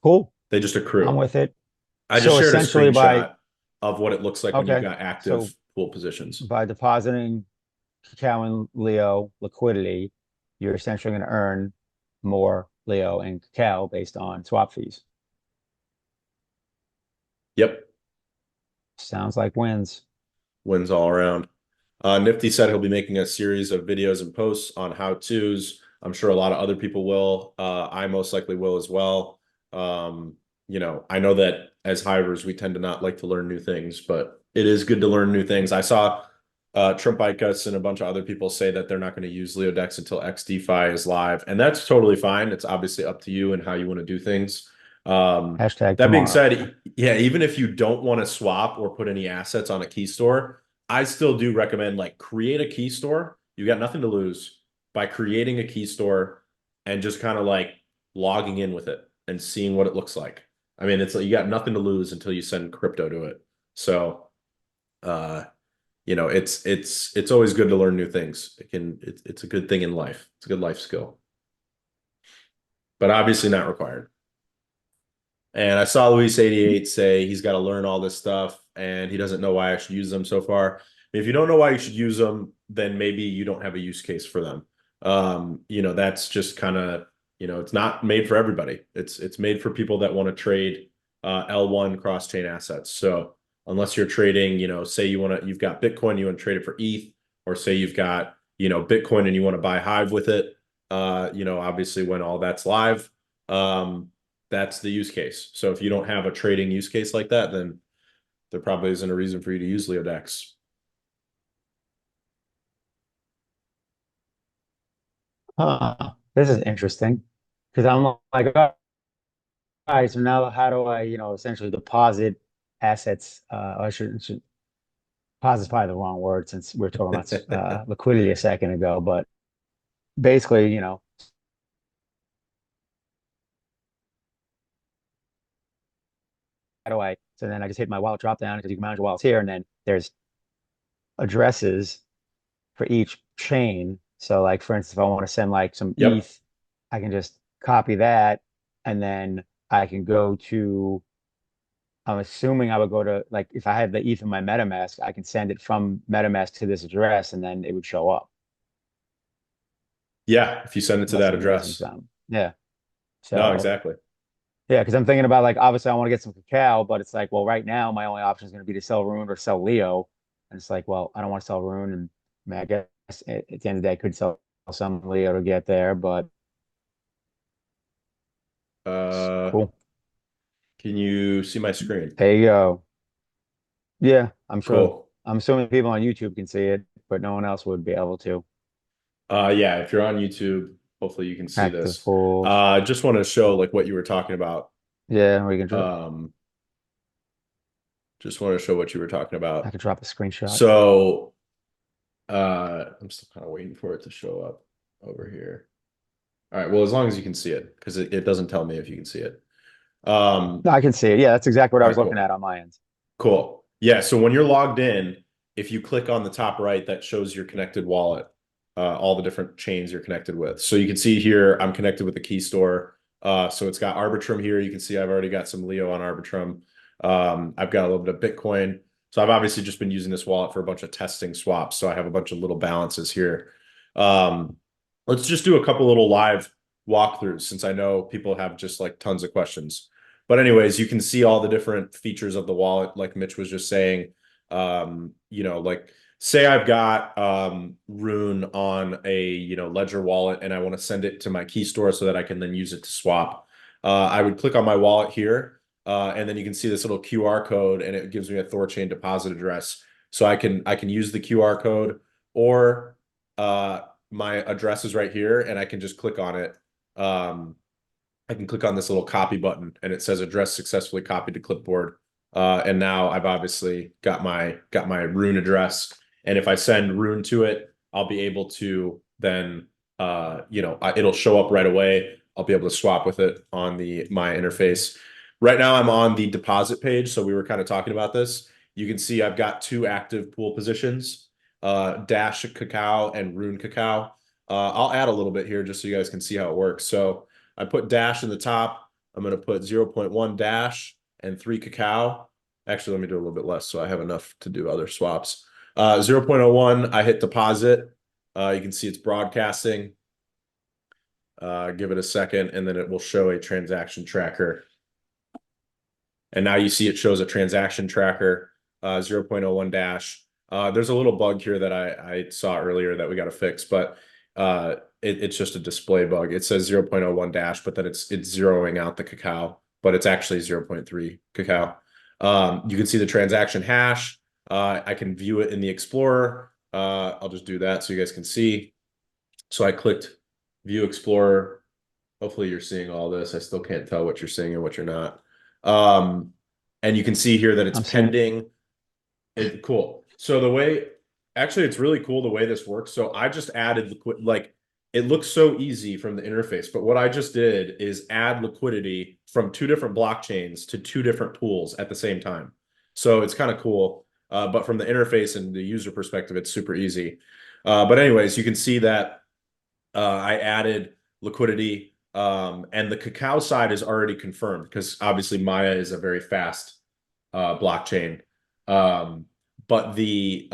Cool. They just I'm accrue. with it. I just So shared a essentially by screenshot of what it looks like when you've okay. got So active pool positions. by depositing Cacao and Leo liquidity, you're essentially going to earn more Leo and Cacao based on swap fees. Yep. Sounds like wins. Wins all around. Nifty said he'll be making a series of videos and posts on how-tos. I'm sure a lot of other people will. I most likely will as well. I know that as hivers, we tend to not like to learn new things, but it is good to learn new things. I saw Trump and a bunch of other people say that they're not going to use LeoDex until XDEFI is live, and that's totally fine. It's obviously up to you and how you want to do things. Hashtag That being tomorrow. said, yeah, even if you don't want to swap or put any assets on a Keystore, I still do recommend like create a Keystore. You got nothing to lose by creating a Keystore and just kind of like logging in with it and seeing what it looks like. I mean, it's like you got nothing to lose until you send crypto to it. So, uh, it's always good to learn new things. It's a good thing in life. It's a good life skill, but obviously not required. And I saw Luis 88 say he's got to learn all this stuff and he doesn't know why I should use them so far. If you don't know why you should use them, then maybe you don't have a use case for them. That's just kind of, it's not made for everybody. It's made for people that want to trade L1 cross-chain assets. So unless you're trading, say you've got Bitcoin, you want to trade it for ETH, or say you've got, Bitcoin and you want to buy Hive with it, obviously when all that's live, that's the use case. So if you don't have a trading use case like that, then there probably isn't a reason for you to use LeoDex. Huh. This is interesting because I'm like, all right, so now how do I, essentially deposit assets? I should deposit is probably the wrong word since we are talking about liquidity a second ago, but basically, how do I? So then I just hit my wallet drop down because you can manage your wallets here, and then there's addresses for each chain. So, like for instance, if I want to send like some Yep. ETH, I can just copy that, and then I can go to. I'm assuming I would go to like if I had the ETH in my MetaMask, I can send it from MetaMask to this address, and then it would show up. Yeah. If you send it to Unless that I'm missing address. some. Yeah. No, So exactly. yeah, because I'm thinking about like obviously I want to get some cacao, but it's like, well, right now my only option is going to be to sell Rune or sell Leo. And it's like, well, I don't want to sell Rune, and I mean, I guess at the end of the day I could sell some Leo to get there, but it's Uh, cool. can you see my screen? There you go. Yeah, I'm sure. Cool. I'm assuming people on YouTube can see it, but no one else would be able to. Yeah, if you're on YouTube, hopefully you can see Active this. pools. Just want to show like what you were talking about. Yeah, we can. Um, Just want to show what you were talking I about. could drop a screenshot. So I'm still kind of waiting for it to show up over here. All right, well, as long as you can see it, because it doesn't tell me if you can see it. No, I can see it. Yeah, that's exactly what I All was right, looking cool. at on my end. Cool. Yeah, so when you're logged in, if you click on the top right, that shows your connected wallet, all the different chains you're connected with. So you can see here, I'm connected with the Keystore. So it's got Arbitrum here. You can see I've already got some Leo on Arbitrum. I've got a little bit of Bitcoin. So I've obviously just been using this wallet for a bunch of testing swaps. So I have a bunch of little balances here. Um, let's just do a couple little live walkthroughs since I know people have just like tons of questions. But anyways, you can see all the different features of the wallet, like Mitch was just saying. Like say I've got Rune on a Ledger wallet and I want to send it to my Keystore so that I can then use it to swap. I would click on my wallet here, and then you can see this little QR code, and it gives me a Thorchain deposit address. So I can use the QR code, or my address is right here, and I can just click on it. I can click on this little copy button and it says address successfully copied to clipboard. And now I've obviously got my Rune address. And if I send Rune to it, I'll be able to then it'll show up right away. I'll be able to swap with it on my interface. Right now I'm on the deposit page. So we were kind of talking about this. You can see I've got two active pool positions, Dash Cacao and Rune Cacao. I'll add a little bit here just so you guys can see how it works. So I put Dash in the top. I'm going to put 0.1 Dash and 3 Cacao. Actually, let me do a little bit less so I have enough to do other swaps. 0.01, I hit deposit. You can see it's broadcasting. Give it a second, and then it will show a transaction tracker. And now you see it shows a transaction tracker, 0.01 Dash. There's a little bug here that I saw earlier that we got to fix, but it's just a display bug. It says 0.01 Dash, but then it's zeroing out the cacao, but it's actually 0.3 cacao. You can see the transaction hash. I can view it in the Explorer. I'll just do that so you guys can see. So I clicked View Explorer. Hopefully you're seeing all this. I still can't tell what you're seeing and what you're not. And you can see here that it's I'm seeing it. pending. Cool. So actually, it's really cool the way this works. So I just added like it looks so easy from the interface, but what I just did is add liquidity from two different blockchains to two different pools at the same time. So it's kind of cool. But from the interface and the user perspective, it's super easy. But anyways, you can see that I added liquidity, and the cacao side is already confirmed because obviously Maya is a very fast blockchain. But the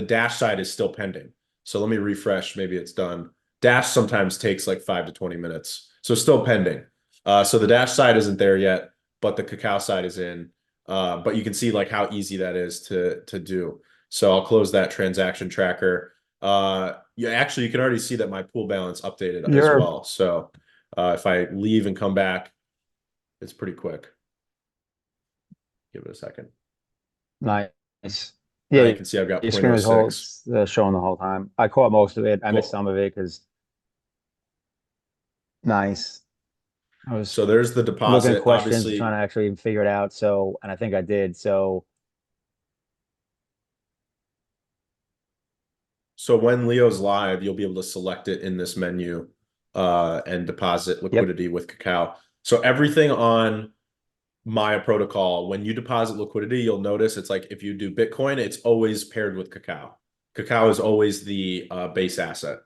Dash side is still pending. So let me refresh. Maybe it's done. Dash sometimes takes like 5 to 20 minutes. So still pending. So the Dash side isn't there yet, but the cacao side is in. But you can see like how easy that is to do. So I'll close that transaction tracker. Yeah, actually, you can already see that my pool balance updated as You're well. So if I leave and come back, it's pretty quick. Give it a second. nice. Now you Yeah, can see I've got your point screen oh was whole six. showing the whole time. I caught most of it. I missed Cool. some of it because nice. I was So there's the looking at deposit. questions, trying Obviously, to actually even figure it out. So, and I think I did. So, so when Leo's live, you'll be able to select it in this menu and deposit yep. liquidity with Cacao. So everything on Maya protocol, when you deposit liquidity, you'll notice it's like if you do Bitcoin, it's always paired with Cacao. Cacao is always the base asset.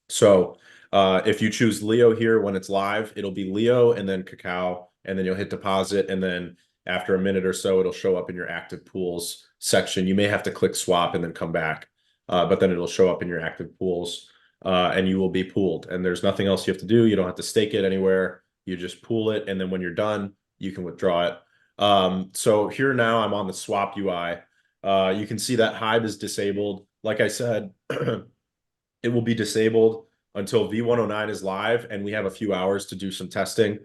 So if you choose Leo here when it's live, it'll be Leo and then Cacao, and then you'll hit deposit, and then after a minute or so, it'll show up in your active pools section. You may have to click swap and then come back, but then it'll show up in your active pools, and you will be pooled. And there's nothing else you have to do. You don't have to stake it anywhere. You just pool it, and then when you're done, you can withdraw it. So here now I'm on the swap UI. You can see that Hive is disabled. Like I said, it will be disabled until V109 is live, and we have a few hours to do some testing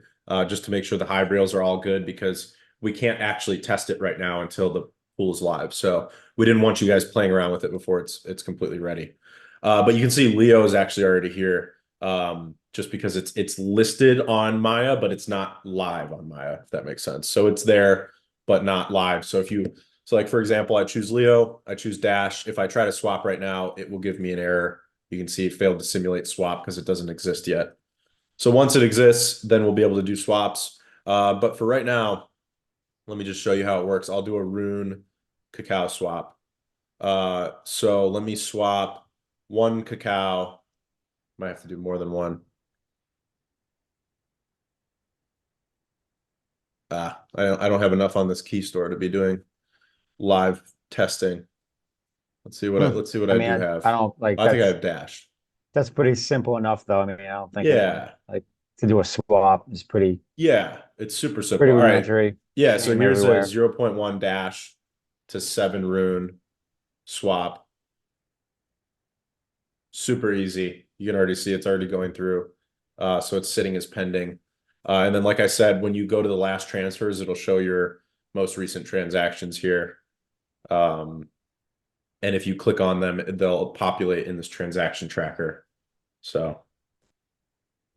just to make sure the Hive rails are all good because we can't actually test it right now until the pool is live. So we didn't want you guys playing around with it before it's completely ready. But you can see Leo is actually already here just because it's listed on Maya, but it's not live on Maya, if that makes sense. So it's there, but not live. So if you So like, for example, I choose Leo, I choose Dash. If I try to swap right now, it will give me an error. You can see it failed to simulate swap because it doesn't exist yet. So once it exists, then we'll be able to do swaps. But for right now, let me just show you how it works. I'll do a Rune CACAO swap. So let me swap one CACAO. Might have to do more than one. I don't have enough on this Keystore to be doing live testing. Hmm. Let's see what I I mean, do I have. don't like I think I have Dash. that's pretty simple enough though. I mean, I don't think anything Yeah. like to do a swap is Yeah, it's super simple. pretty All right. rudimentary. Yeah, so Same here's a everywhere. 0.1 Dash to 7 Rune swap. Super easy. You can already see it's already going through. So it's sitting as pending. And then, like I said, when you go to the last transfers, it'll show your most recent transactions here. Um, and if you click on them, they'll populate in this transaction tracker. So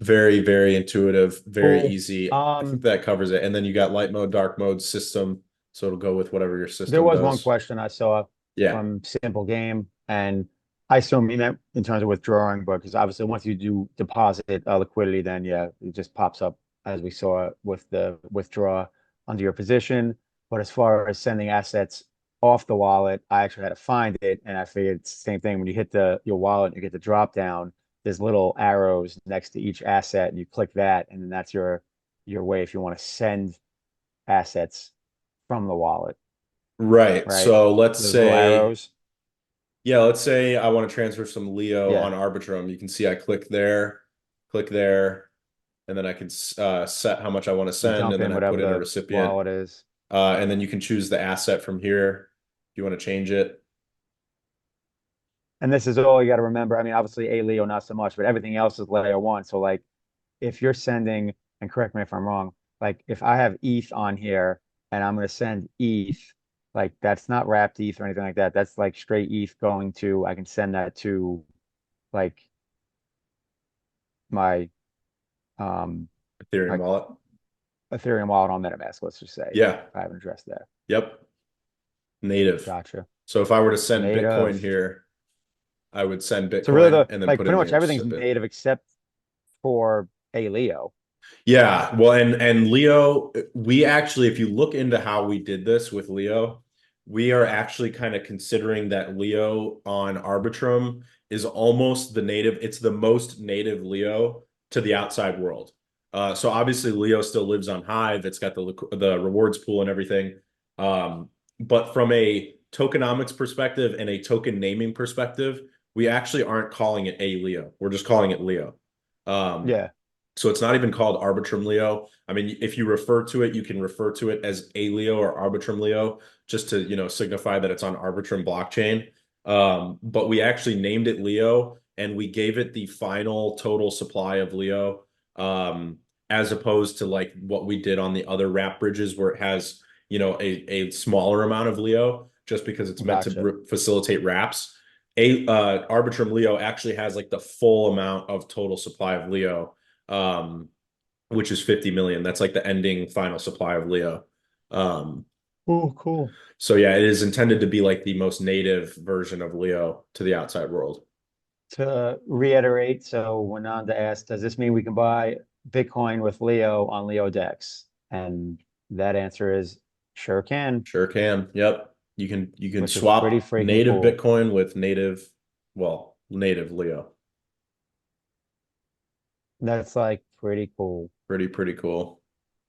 very, very intuitive, very Cool. easy. I think that covers it. And then you got light mode, dark mode, system. So it'll go with whatever your There system was one does. question I saw Yeah. from Simple Game, and I assume you meant in terms of withdrawing, but because obviously once you do deposit liquidity, then yeah, it just pops up as we saw with the withdraw under your position. But as far as sending assets off the wallet, I actually had to find it, and I figured it's the same thing. When you hit the your wallet, you get the drop down. There's little arrows next to each asset, and you click that, and then that's your way if you want to send assets from the wallet, Right. right? So let's Those little say arrows. Yeah, let's say I want to transfer some Leo Yeah, on Arbitrum. You can see I click there, and then I can set how much I want to you send, dump and then in I whatever put in a the recipient. wallet is. And then you can choose the asset from here if you want to change it. And this is all you got to remember. I mean, obviously, Leo not so much, but everything else is layer one. So, like, if you're sending, and correct me if I'm wrong, like, if I have ETH on here and I'm going to send ETH, like, that's not wrapped ETH or anything like that. That's like straight ETH going to, I can send that to, like, my, um, Ethereum like wallet. Ethereum wallet on MetaMask, let's just say. Yeah. I haven't addressed that. Yep. Native. Gotcha. So if I were to send Bitcoin Native. here, I would send So really Bitcoin the and then like put in pretty the much everything's recipient. native except for Leo. Yeah, well, and Leo, we actually, if you look into how we did this with Leo, we are actually kind of considering that Leo on Arbitrum is almost the native, it's the most native Leo to the outside world. So obviously Leo still lives on Hive. It's got the rewards pool and everything. But from a tokenomics perspective and a token naming perspective, we actually aren't calling it a Leo. We're just calling it Leo. Um, Yeah, so it's not even called Arbitrum Leo. I mean, if you refer to it, you can refer to it as a Leo or Arbitrum Leo, just to, signify that it's on Arbitrum blockchain. But we actually named it Leo and we gave it the final total supply of Leo, as opposed to like what we did on the other wrap bridges where it has, a smaller amount of Leo just because it's meant gotcha. to facilitate wraps. Arbitrum Leo actually has like the full amount of total supply of Leo, um, which is 50 million. That's like the ending final supply of Leo. Um, Oh, cool. so yeah, it is intended to be like the most native version of Leo to the outside world. To reiterate, so Wananda asked, does this mean we can buy Bitcoin with Leo on LeoDex? And that answer is sure can, Sure can. Yep. You can which is pretty swap freaking native cool. Bitcoin with native Leo. That's like pretty cool. Pretty cool.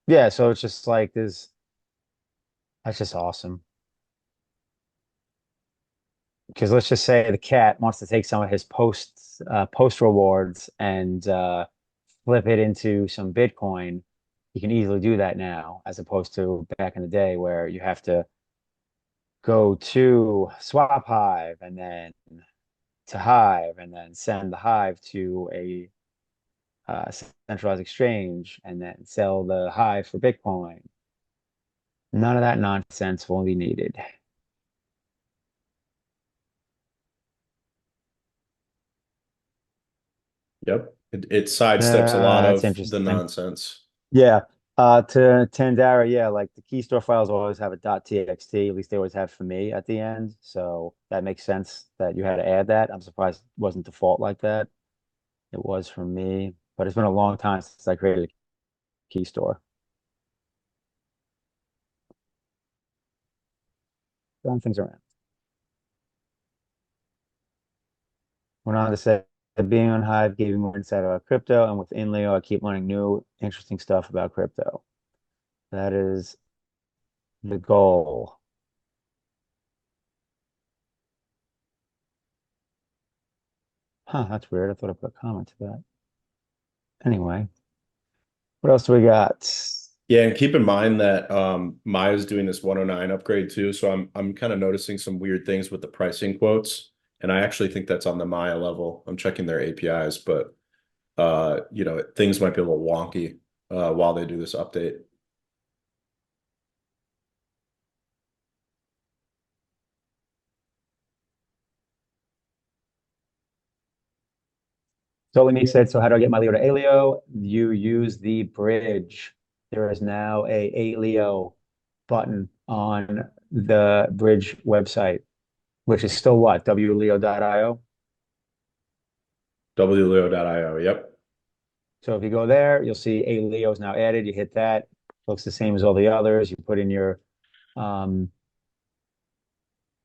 Yeah, so it's just like this, that's just awesome. Because let's just say the cat wants to take some of his post rewards and flip it into some Bitcoin. You can easily do that now, as opposed to back in the day where you have to go to Swap Hive and then to Hive and then send the Hive to a centralized exchange and then sell the Hive for Bitcoin. None of that nonsense will be needed. Yep. It sidesteps a lot That's of the interesting. nonsense. Yeah. To Tandara, yeah, like the Keystore files always have a .txt, at least they always have for me at the end. So that makes sense that you had to add that. I'm surprised it wasn't default like that. It was for me, but it's been a long time since I created a Keystore. Throwing things around. Went on to say that being on Hive gave me more insight about crypto, and with INLEO, I keep learning new, interesting stuff about crypto. That is the goal. Huh, that's weird. I thought I put a comment to that. Anyway, what else do we got? Yeah, and keep in mind that Maya's doing this 109 upgrade too. So I'm kind of noticing some weird things with the pricing quotes. And I actually think that's on the Maya level. I'm checking their APIs, but things might be a little wonky while they do this update. So Lini said, so how do I get my Leo to Aleo? You use the bridge. There is now a Aleo button on the bridge website, which is still what? WLeo.io. WLEO.io. Yep. So if you go there, you'll see Aleo is now added. You hit that. Looks the same as all the others. You put in your um,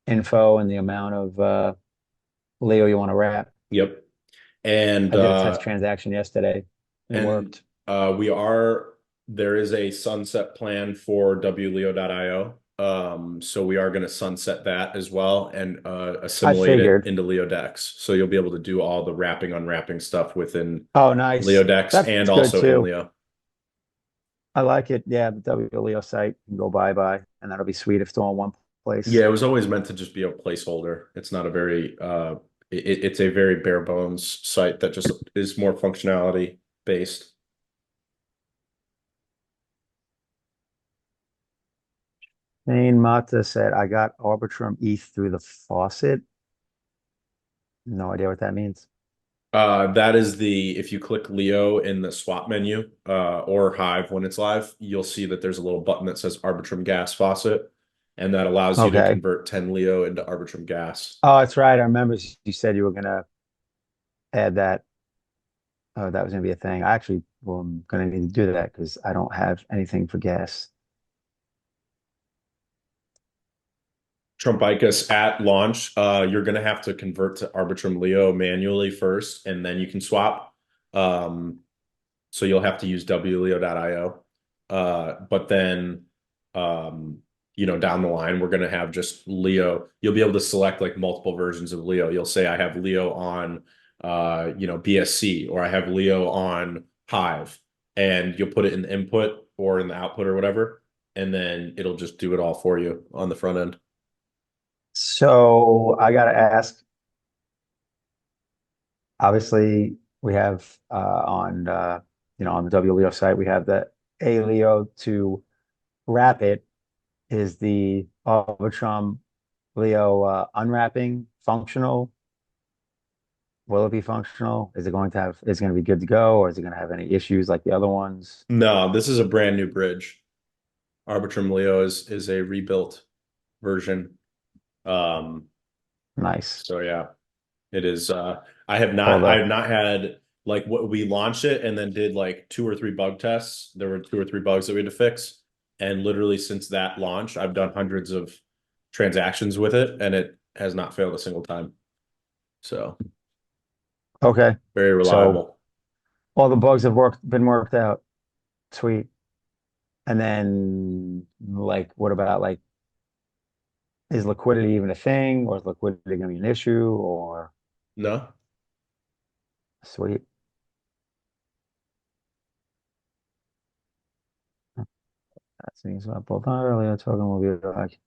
info and the amount of Leo you want to wrap. Yep. And I did a test transaction yesterday. It and worked. we are there is a sunset plan for WLEO.io. So we are going to sunset that as well and I assimilate it figured. into LeoDex. So you'll be able to do all the wrapping, unwrapping stuff within Oh, nice. LeoDex and That's good also too. INLEO. I like it. Yeah, the WLEO site can go bye-bye, and that'll be sweet if it's all in one place. Yeah, it was always meant to just be a placeholder. It's not a very it's a very bare bones site that just is more functionality based. Thane Mata said, I got Arbitrum ETH through the faucet. No idea what that means. That is the if you click Leo in the swap menu or Hive when it's live, you'll see that there's a little button that says Arbitrum Gas Faucet, and that allows you to Okay. convert 10 Leo into Arbitrum Gas. Oh, that's right. I remember you said you were gonna add that. Oh, that was gonna be a thing. I actually, well, I'm gonna need to do that because I don't have anything for gas. Trumpicus at launch, you're going to have to convert to Arbitrum Leo manually first, and then you can swap. Um, so you'll have to use WLEO.io. But then, down the line, we're going to have just Leo. You'll be able to select like multiple versions of Leo. You'll say, I have Leo on, BSC, or I have Leo on Hive, and you'll put it in the input or in the output or whatever, and then it'll just do it all for you on the front end. So I gotta ask. Obviously, we have on the WLEO site we have the ALEO to wrap it. Is the Arbitrum Leo unwrapping functional? Will it be functional? Is it going to be good to go, or is it going to have any issues like the other ones? No, this is a brand new bridge. Arbitrum Leo is a rebuilt version. Um, Nice. so yeah, it is. All I the have not had like what we launched it and then did like two or three bug tests. There were two or three bugs that we had to fix, and literally since that launch, I've done hundreds of transactions with it, and it has not failed a single time. So Okay. very So reliable. all the bugs have been worked out. Sweet. And then like what about like is liquidity even a thing, or is liquidity going to be an issue, or No, sweet? That seems about both on earlier talking will be like,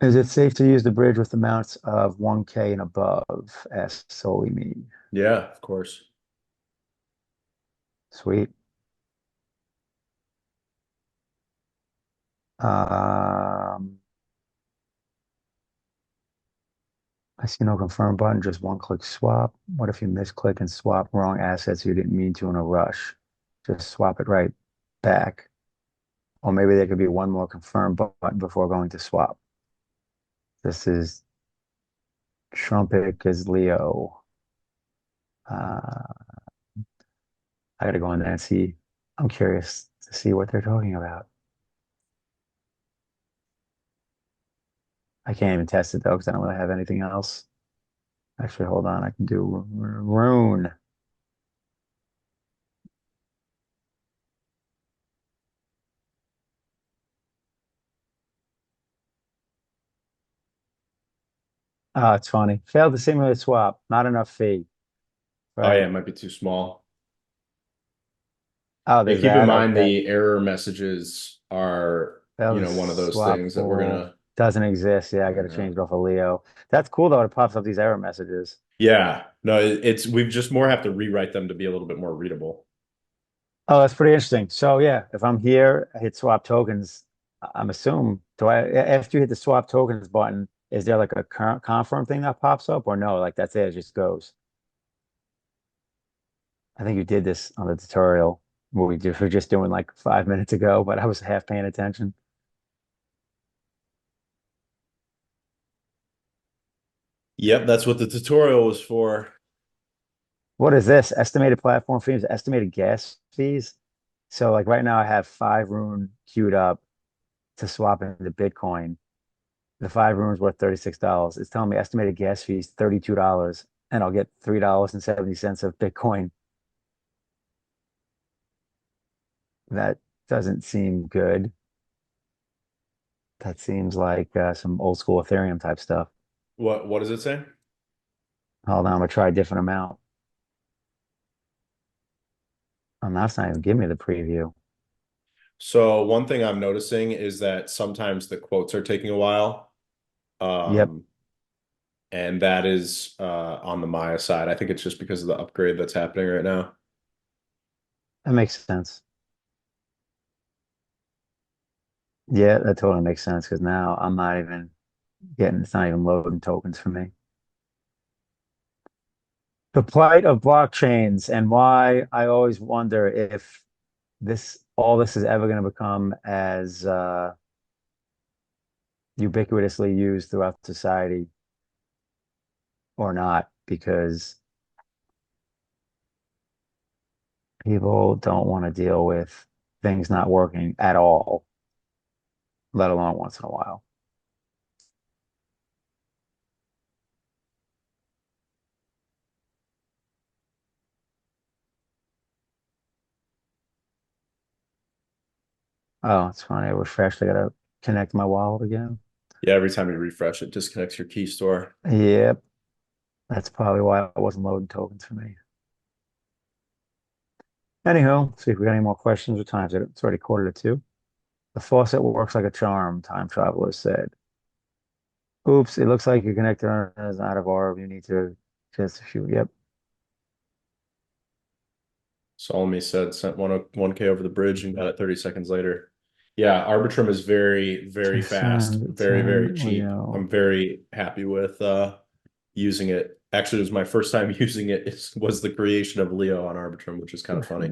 is it safe to use the bridge with amounts of 1K and above? Asked solely me. yeah, of course. Sweet. Um, I see no confirm button, just one click swap. What if you misclick and swap wrong assets you didn't mean to in a rush? just swap it right back. Or maybe there could be one more confirm button before going to swap. This is Trumpet is Leo. Uh, I gotta go in there and see. I'm curious to see what they're talking about. I can't even test it though because I don't really have anything else. Actually, hold on. I can do Rune. Oh, it's funny. Failed to simulate swap. Not enough fee. Oh yeah, Right. it might be too small. Oh, Yeah, there's keep in that. mind Okay. the error messages are, Failed to one of those swap things that we're pool. gonna. Doesn't exist. Yeah, I got to uh, change it off of Leo. That's cool though. It pops up these error messages. yeah, no, it's we've just more have to rewrite them to be a little bit more readable. Oh, that's pretty interesting. So yeah, if I'm here, I hit swap tokens. I'm assuming, do I, after you hit the swap tokens button, is there like a confirm thing that pops up or no? Like that's it, it just goes. I think you did this on the tutorial what we were just doing like 5 minutes ago, but I was half paying attention. Yep, that's what the tutorial was for. What is this? Estimated platform fees, estimated gas fees. So like right now I have 5 rune queued up to swap into Bitcoin. The 5 runes worth $36. It's telling me estimated gas fees $32, and I'll get $3.70 of Bitcoin. That doesn't seem good. That seems like some old school Ethereum type stuff. What does it say? Hold on, I'm gonna try a different amount. Oh, now it's not even giving me the preview. So one thing I'm noticing is that sometimes the quotes are taking a while. Yep, Um, and that is on the Maya side. I think it's just because of the upgrade that's happening right now. that makes sense. Yeah, that totally makes sense because now I'm not even getting, it's not even loading tokens for me. The plight of blockchains and why I always wonder if all this is ever going to become as ubiquitously used throughout society or not, because people don't want to deal with things not working at all, let alone once in a while. Oh, it's funny. I refreshed. I gotta connect my wallet again. Yeah, every time you refresh, it disconnects your key store. Yep, that's probably why it wasn't loading tokens for me. Anyhow, see if we got any more questions or times. It's already 1:45. The faucet works like a charm, time traveler said. Oops, it looks like your connector is out of orb. You need to just shoot. Yep. Solomon said sent 1K over the bridge and got it 30 seconds later. Yeah, Arbitrum is very, very To fast, send very, very 10 cheap. I'm Leo. very happy with using it. Actually, it was my first time using it. It was the creation of Leo on Arbitrum, which is kind of funny.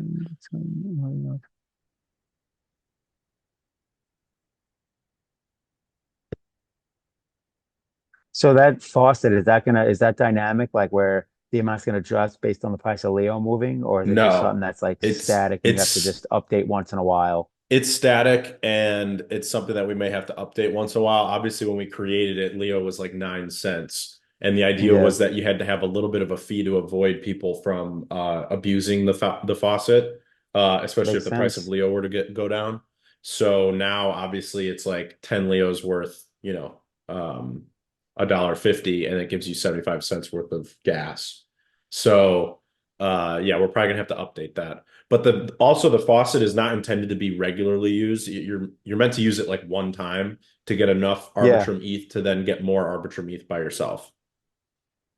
So that faucet, is that dynamic, like where the amount's gonna adjust based on the price of Leo moving, or is it just something No, that's like it's static and you have to it's just update once in a while? it's static and it's something that we may have to update once in a while. Obviously, when we created it, Leo was like 9 cents. And the idea Yeah, was that you had to have a little bit of a fee to avoid people from abusing the faucet, especially if makes the price of sense. Leo were to go down. So now, obviously, it's like 10 Leos worth, $1.50, and it gives you 75 cents worth of gas. So, yeah, we're probably gonna have to update that. But the faucet is not intended to be regularly used. You're meant to use it like one time to get enough Yeah, Arbitrum ETH to then get more Arbitrum ETH by yourself.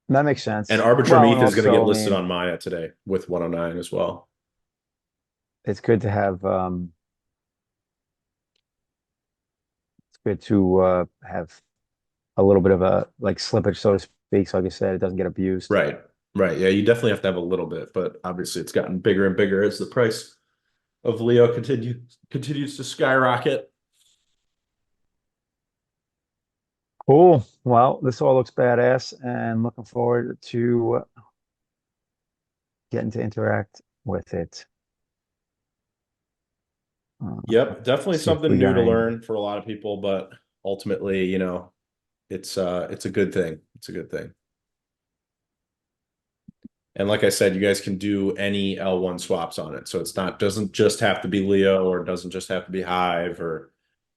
that makes And sense. Arbitrum Well, and ETH is going to get also, I listed mean, on Maya today with 109 as well. it's good to have it's good to have a little bit of a like slippage, so to speak. So like I said, it doesn't get abused. Right. Right. Yeah, you definitely have to have a little bit, but obviously it's gotten bigger and bigger as the price. of Leo continues to skyrocket. Cool. Well, this all looks badass and looking forward to getting to interact with it. Yep, definitely See if we something new got to any. learn for a lot of people, but ultimately, it's a good thing. It's a good thing. And like I said, you guys can do any L1 swaps on it. So it's not doesn't just have to be Leo or it doesn't just have to be Hive or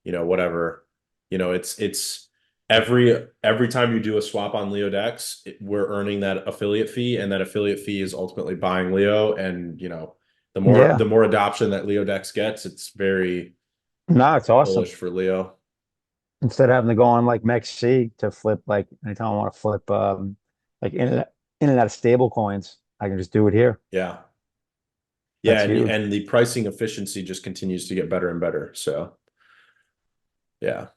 whatever. It's every time you do a swap on LeoDex, we're earning that affiliate fee, and that affiliate fee is ultimately buying Leo. And the Yeah. more adoption that LeoDex gets, it's very No, it's awesome. bullish for Leo. Instead of having to go on like MEXC to flip, like anytime I want to flip like in and out of stable coins, I can just do it here. Yeah. Yeah, That's and huge. the pricing efficiency just continues to get better and better. So, yeah.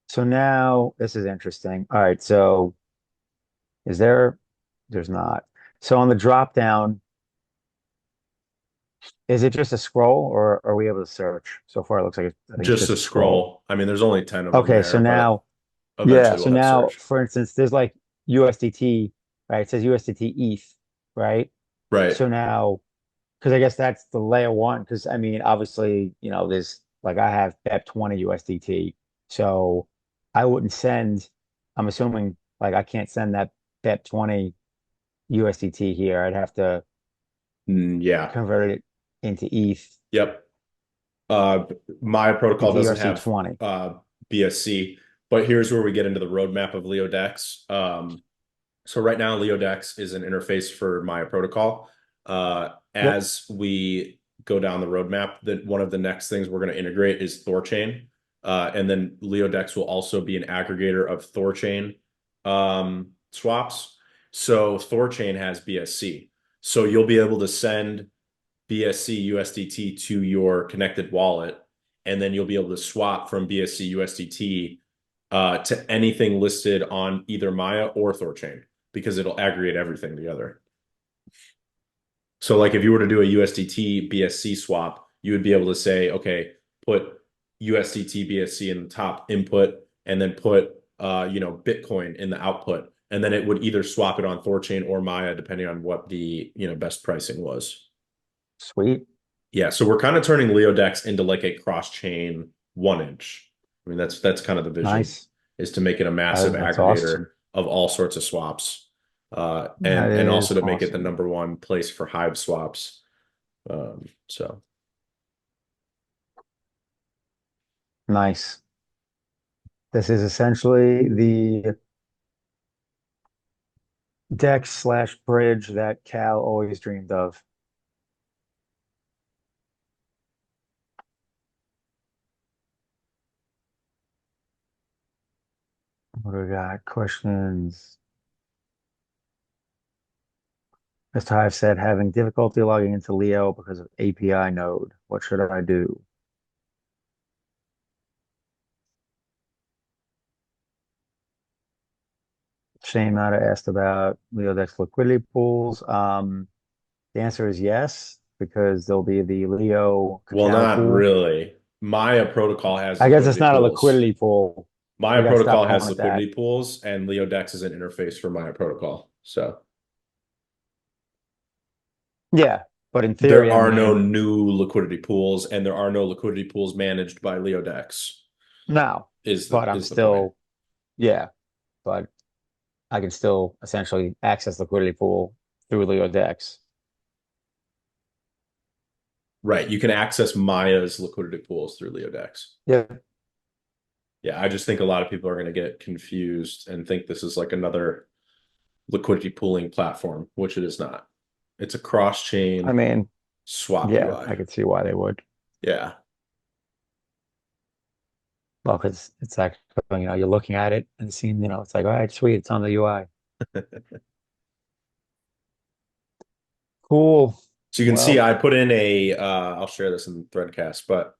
So now this is interesting. All right, so is there's not. So on the drop down, is it just a scroll or are we able to search? So far it looks like I think it's Just just a a scroll. scroll. I mean, there's only 10 of them Okay, so there, but now yeah, eventually so we'll have now search. for instance, there's like USDT, right? It says USDT ETH, right? Right. So now because I guess that's the layer one. Because I mean, obviously, there's like I have BEP20 USDT, so I wouldn't send. I'm assuming like I can't send that BEP20 USDT here. I'd have to Yeah. convert it into ETH, Yep. Uh, my protocol into doesn't have ERC20. BSC, but here's where we get into the roadmap of LeoDex. So right now, LeoDex is an interface for Maya protocol. Yep. As we go down the roadmap, that one of the next things we're going to integrate is Thorchain. And then LeoDex will also be an aggregator of Thorchain swaps. So Thorchain has BSC. So you'll be able to send BSC USDT to your connected wallet, and then you'll be able to swap from BSC USDT to anything listed on either Maya or Thorchain because it'll aggregate everything together. So, like if you were to do a USDT BSC swap, you would be able to say, okay, put USDT BSC in the top input, and then put Bitcoin in the output, and then it would either swap it on Thorchain or Maya depending on what the best pricing was. Sweet. Yeah, so we're kind of turning LeoDex into like a cross-chain 1 inch. I mean, that's kind of the vision, Nice. is to make it a massive That's aggregator awesome. of all sorts of swaps, That and also is to make it the awesome. #1 place for Hive swaps. So Nice. This is essentially the deck/bridge that Cal always dreamed of. What do we got? Questions. Mr. Hive said, having difficulty logging into Leo because of API node. What should I do? Shane Mata asked about LeoDex liquidity pools. The answer is yes, because there'll be the Leo well, CACAO not pool. really. Maya protocol has I guess it's liquidity not a pools. liquidity pool. Maya We got to stop protocol calling has it that. liquidity pools, and LeoDex is an interface for Maya protocol. So Yeah, but in there theory, I are no mean, new liquidity pools, and there are no liquidity pools managed by LeoDex. no, Is the but I'm is the point? still, yeah, but I can still essentially access liquidity pool through LeoDex. Right. You can access Maya's liquidity pools through LeoDex. Yeah, Yeah, I just think a lot of people are going to get confused and think this is like another liquidity pooling platform, which it is not. It's a I cross-chain mean, swap yeah, UI. I could see why they would. Yeah. Well, because it's actually, you're looking at it and seeing, it's like, all right, sweet, it's on the UI. Cool. So you can see Well, I put in I'll share this in Threadcast, but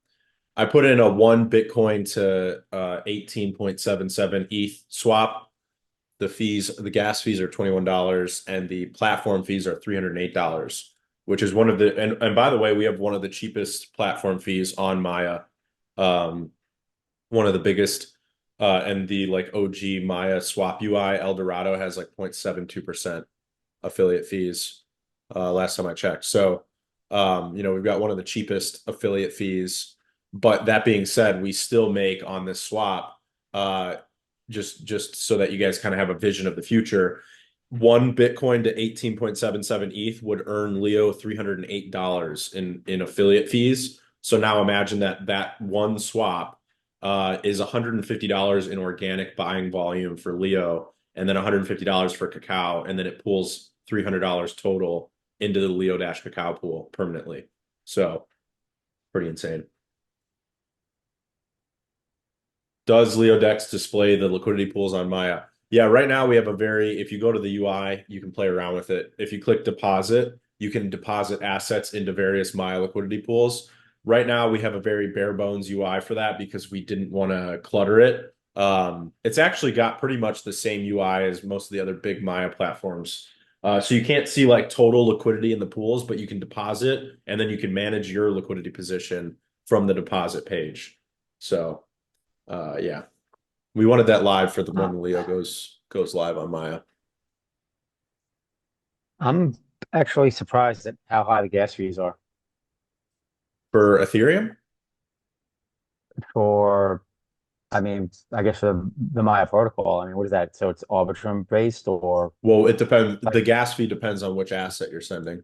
I put in a 1 Bitcoin to 18.77 ETH swap. The gas fees are $21 and the platform fees are $308, which is one of the, and by the way, we have one of the cheapest platform fees on Maya. One of the biggest, and the like OG Maya swap UI, Eldorado has like 0.72% affiliate fees, last time I checked. So, we've got one of the cheapest affiliate fees. But that being said, we still make on this swap, just so that you guys kind of have a vision of the future. One Bitcoin to 18.77 ETH would earn Leo $308 in affiliate fees. So now imagine that one swap is $150 in organic buying volume for Leo, and then $150 for CACAO, and then it pulls $300 total into the LeoDash CACAO pool permanently. So pretty insane. Does LeoDex display the liquidity pools on Maya? Yeah, right now we have if you go to the UI, you can play around with it. If you click deposit, you can deposit assets into various Maya liquidity pools. Right now we have a very bare bones UI for that because we didn't want to clutter it. It's actually got pretty much the same UI as most of the other big Maya platforms. So you can't see like total liquidity in the pools, but you can deposit and then you can manage your liquidity position from the deposit page. So yeah, we wanted that live for the Uh, when Leo goes live on Maya. I'm actually surprised at how high the gas fees are For Ethereum? for, I mean, I guess for the Maya protocol. I mean, what is that? So it's Arbitrum based or Well, it depends. like, The gas fee depends on which asset you're sending.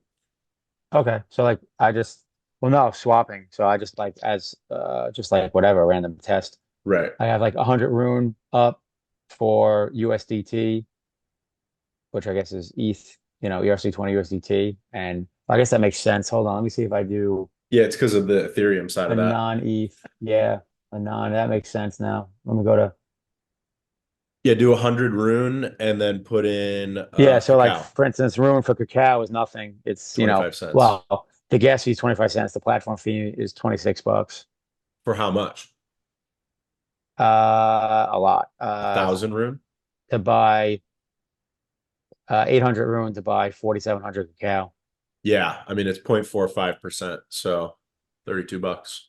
okay. So like I just, well, no, swapping. So I just like just like whatever, random test. Right. I have like 100 rune up for USDT, which I guess is ETH, ERC20 USDT. And I guess that makes sense. Hold on, let me see if I do Yeah, it's because of the Ethereum side a of that. non-ETH. Yeah, a non, that makes sense now. Let me go to, Yeah, do 100 rune and then put in yeah, so like cacao, for instance, rune for cacao is nothing. It's, 25 cents. well, the gas fee is 25 cents. The platform fee is 26 bucks. For how much? A lot. 1,000 rune? To buy 800 rune to buy 4,700 cacao. Yeah, I mean it's 0.45%, so $32.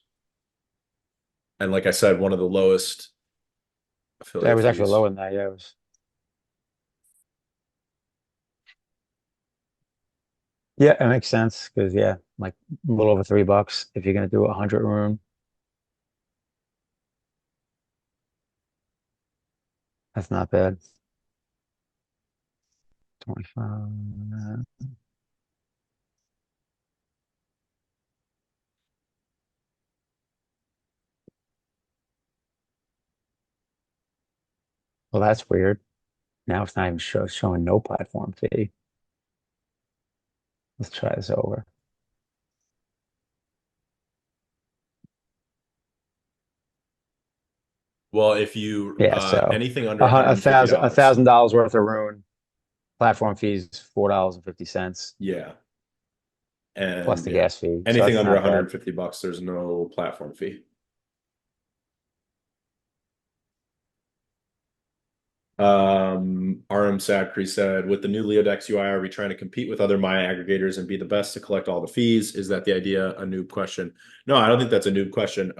And like I said, one of the lowest That affiliate was actually fees. lower than that. Yeah, it was. Yeah, it makes sense because yeah, like a little over $3 if you're gonna do 100 room. That's not bad. 25. Well, that's weird. Now it's not even showing no platform fee. Let's try this over. Well, if you Yeah, so anything under a thousand a $150. thousand dollars worth of rune. Platform fees $4.50 Yeah. plus And the yeah, gas fee. So anything that's under not bad. $150, there's no platform fee. RM Sacri said, with the new LeoDex UI, are we trying to compete with other Maya aggregators and be the best to collect all the fees? Is that the idea? A noob question. No, I don't think that's a noob question.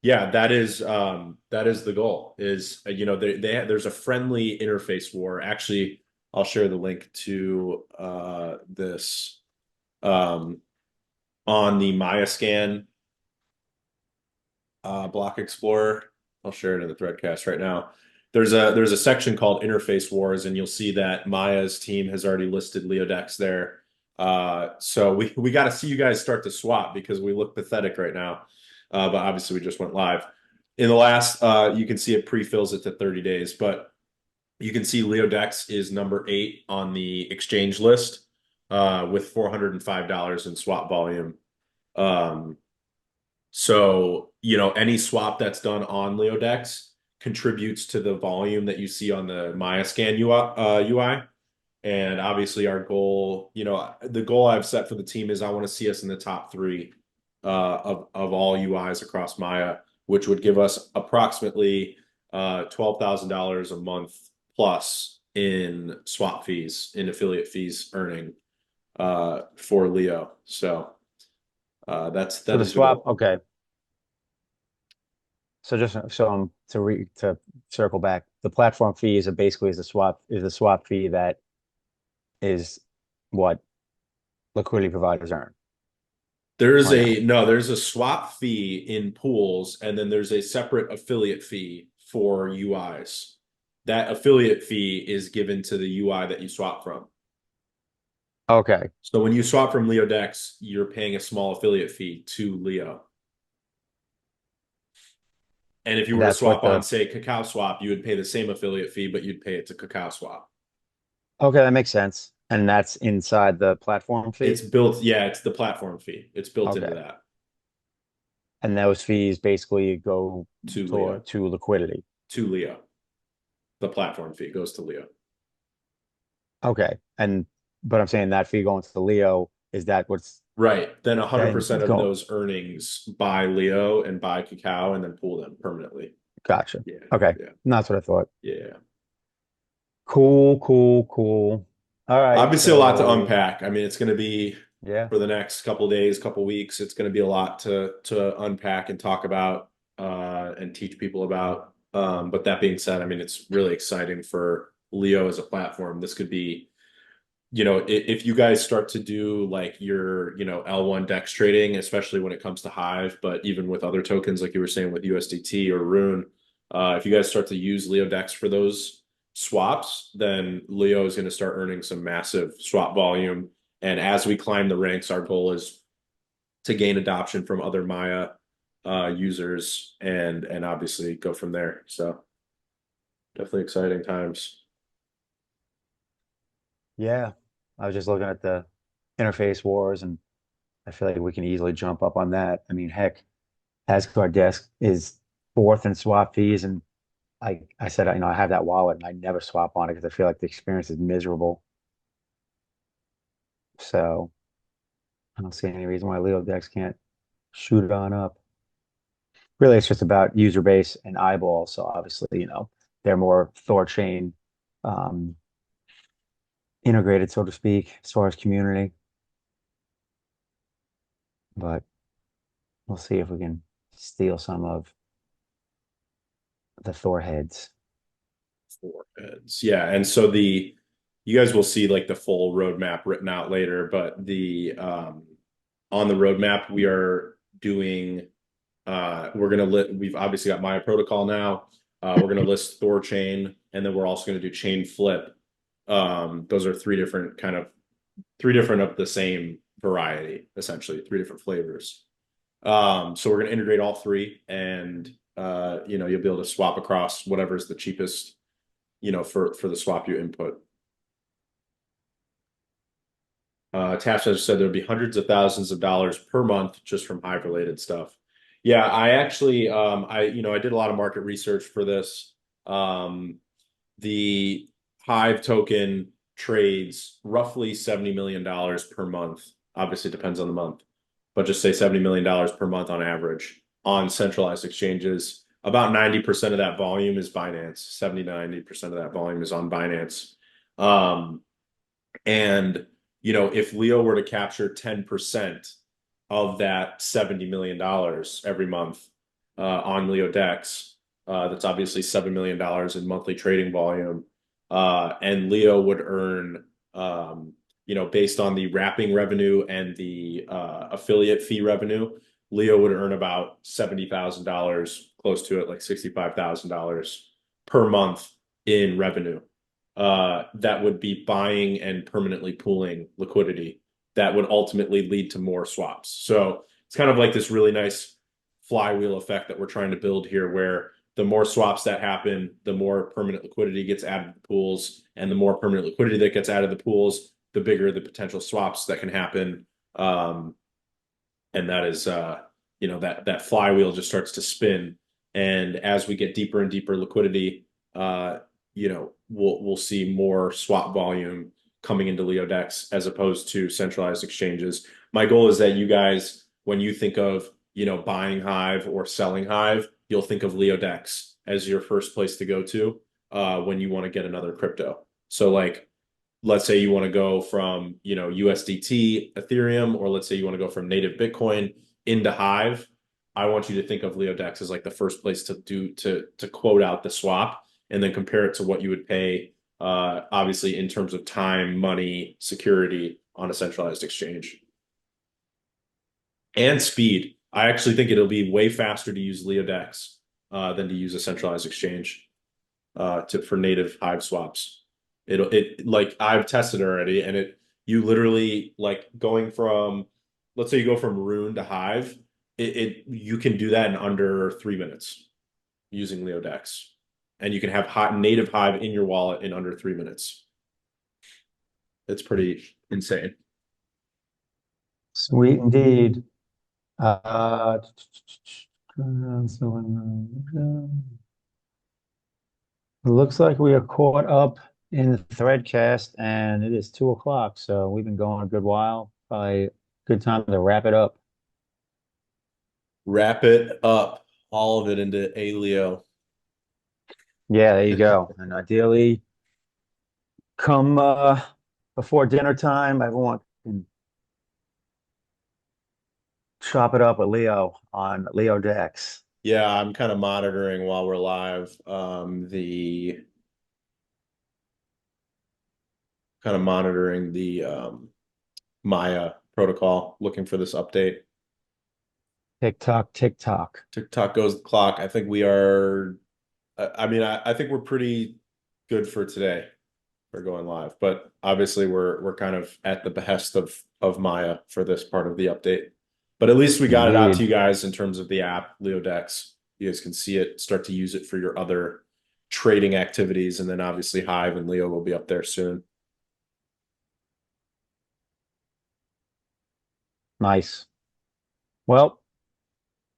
Yeah, that is the goal. Is there's a friendly interface war. Actually, I'll share the link to this on the Maya scan block explorer. I'll share it in the threadcast right now. There's a section called interface wars, and you'll see that Maya's team has already listed LeoDex there. So we got to see you guys start to swap because we look pathetic right now. But obviously we just went live. In the last, you can see it pre-fills it to 30 days, but you can see LeoDex is number 8 on the exchange list with $405 in swap volume. Um, so, any swap that's done on LeoDex contributes to the volume that you see on the Maya scan UI. And obviously our goal, the goal I've set for the team is I want to see us in the top 3 of all UIs across Maya, which would give us approximately $12,000 a month plus in swap fees, in affiliate fees earning for Leo. So So that the is the swap, goal. okay. So just so to circle back, the platform fee is basically is the swap fee that is what liquidity providers earn, There's or no? a no, there's a swap fee in pools, and then there's a separate affiliate fee for UIs. That affiliate fee is given to the UI that you swap from. Okay, So when you swap from LeoDex, you're paying a small affiliate fee to Leo. And if you were to that's what swap on, the say, Cacao Swap, you would pay the same affiliate fee, but you'd pay it to Cacao Swap. okay, that makes sense. And that's inside the platform It's fee? built, yeah, it's the platform fee. It's built into Okay. that And those fees basically go to Leo, to liquidity. to Leo. The platform fee goes to Leo. Okay. And but I'm saying that fee going to the Leo, is that what's Right. Then then 100% of go? those earnings buy Leo and buy Cacao and then pool them permanently. Gotcha. Yeah. Okay. Yeah. That's what I thought. Yeah. Cool, cool, cool. All right. Obviously a lot to So unpack. I mean, it's going to be yeah. for the next couple days, couple weeks, it's going to be a lot to unpack and talk about and teach people about. But that being said, I mean, it's really exciting for Leo as a platform. This could be, if you guys start to do like your, L1 DEX trading, especially when it comes to Hive, but even with other tokens, like you were saying with USDT or Rune, if you guys start to use LeoDex for those swaps, then Leo is going to start earning some massive swap volume. And as we climb the ranks, our goal is to gain adoption from other Maya users and obviously go from there. So definitely exciting times. Yeah. I was just looking at the interface wars, and I feel like we can easily jump up on that. I mean, heck, Asgard Desk is fourth in swap fees, and I said, I have that wallet and I never swap on it because I feel like the experience is miserable. So I don't see any reason why LeoDex can't shoot it on up. Really, it's just about user base and eyeball. So obviously, they're more Thor chain um, integrated, so to speak, as far as community. But we'll see if we can steal some of the Thor heads. Four heads. Yeah, and so you guys will see like the full roadmap written out later, but the on the roadmap we are doing we've obviously got Maya protocol now. We're gonna list Thor chain, and then we're also gonna do chain flip. Those are three different of the same variety, essentially, three different flavors. So we're gonna integrate all three, and you'll be able to swap across whatever is the cheapest, for the swap you input. Tash has said there'd be hundreds of thousands of dollars per month just from Hive related stuff. Yeah, I actually, I did a lot of market research for this. The Hive token trades roughly $70 million per month. Obviously, it depends on the month, but just say $70 million per month on average on centralized exchanges. About 90% of that volume is Binance. 70 to 90% of that volume is on Binance. Um, and if Leo were to capture 10% of that $70 million every month on LeoDex, that's obviously $7 million in monthly trading volume. And Leo would earn, based on the wrapping revenue and the affiliate fee revenue, Leo would earn about $70,000, close to it, like $65,000 per month in revenue. That would be buying and permanently pooling liquidity that would ultimately lead to more swaps. So it's kind of like this really nice flywheel effect that we're trying to build here, where the more swaps that happen, the more permanent liquidity gets added to the pools, and the more permanent liquidity that gets added to the pools, the bigger the potential swaps that can happen. And that is, that flywheel just starts to spin. And as we get deeper and deeper liquidity, we'll see more swap volume coming into LeoDex as opposed to centralized exchanges. My goal is that you guys, when you think of, buying Hive or selling Hive, you'll think of LeoDex as your first place to go to. when you want to get another crypto. So like, let's say you want to go from, USDT, Ethereum, or let's say you want to go from native Bitcoin into Hive. I want you to think of LeoDex as like the first place to quote out the swap and then compare it to what you would pay, obviously in terms of time, money, security on a centralized exchange and speed. I actually think it'll be way faster to use LeoDex than to use a centralized exchange for native Hive swaps. It like I've tested it already, and you literally like going from, let's say you go from Rune to Hive, you can do that in under 3 minutes using LeoDex, and you can have native Hive in your wallet in under 3 minutes. It's pretty insane. Sweet indeed. It looks like we are caught up in the Threadcast, and it is 2 o'clock. So we've been going a good while. Probably a good time to wrap it up. Wrap it up, all of it into AirDrop. Yeah, there you go. And ideally, come before dinner time, everyone can chop it up with Leo on LeoDex. Yeah, I'm kind of monitoring while we're live. The Maya protocol, looking for this update. Tick tock, tick tock. TikTok goes the clock. I think we are. I mean, I think we're pretty good for today for going live, but obviously we're kind of at the behest of Maya for this part of the update. But at least we got it out to Indeed. you guys in terms of the app, LeoDex. You guys can see it, start to use it for your other trading activities, and then obviously Hive and Leo will be up there soon. Nice. Well,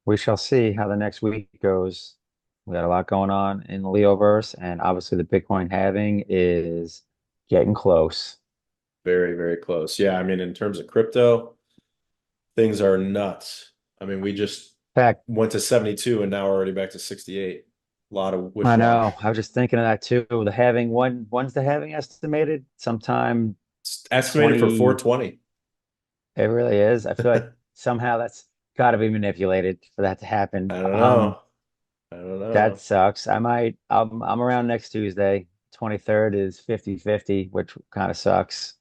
we shall see how the next week goes. We got a lot going on in the Leoverse, and obviously the Bitcoin halving is getting close. Very, very close. Yeah, I mean, in terms of crypto, things are nuts. I mean, we just In fact, went to 72 and now we're already back to 68. A lot of I wish-wash. know. I was just thinking of that too. The halving, when's the halving estimated? Sometime It's estimated for 20. 420. It really is. I feel like somehow that's got to be manipulated for that to happen. I don't know. I don't That know. sucks. I'm around next Tuesday. 23rd is 50-50, which kind of sucks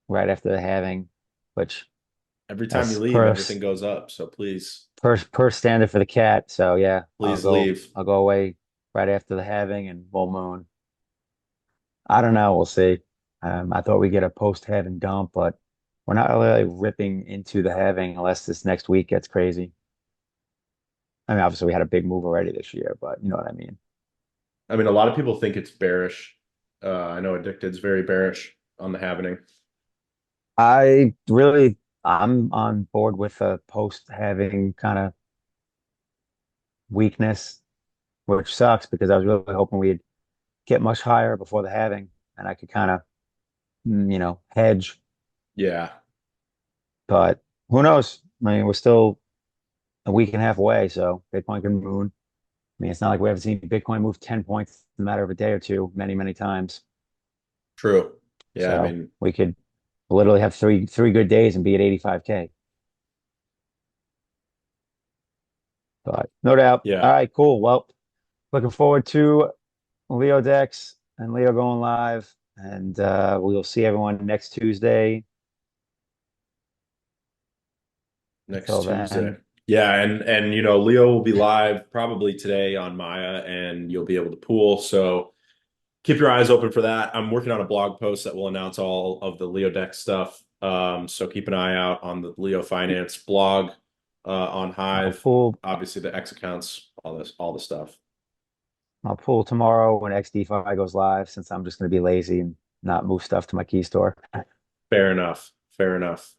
right after the halving, which Every time you that's leave, everything goes up. So per standard for the cat. So yeah, please leave. I'll go away right after the halving and full moon. I don't know. We'll see. I thought we'd get a post halving dump, but we're not really ripping into the halving unless this next week gets crazy. I mean, obviously we had a big move already this year, but you know what I mean. I mean, a lot of people think it's bearish. I know Addicted's very bearish on the happening. I'm on board with a post halving kind of weakness, which sucks because I was really hoping we'd get much higher before the halving and I could kind of, hedge. Yeah, But who knows? I mean, we're still a week and a half away, so Bitcoin can moon. I mean, it's not like we haven't seen Bitcoin move 10 points in a matter of a day or two, many, many times. true. Yeah, I So mean, we could literally have three good days and be at 85K. But no doubt. All yeah, right, cool. Well, looking forward to LeoDex and Leo going live. And we'll see everyone next Tuesday. next Until Tuesday. then, Yeah, and Leo will be live probably today on Maya, and you'll be able to pool. So keep your eyes open for that. I'm working on a blog post that will announce all of the LeoDex stuff. So keep an eye out on the Leo Finance blog, on I'll Hive, pull obviously the X accounts, all the stuff. I'll pull tomorrow when XDEFI goes live since I'm just going to be lazy and not move stuff to my Keystore. Fair enough. Fair enough.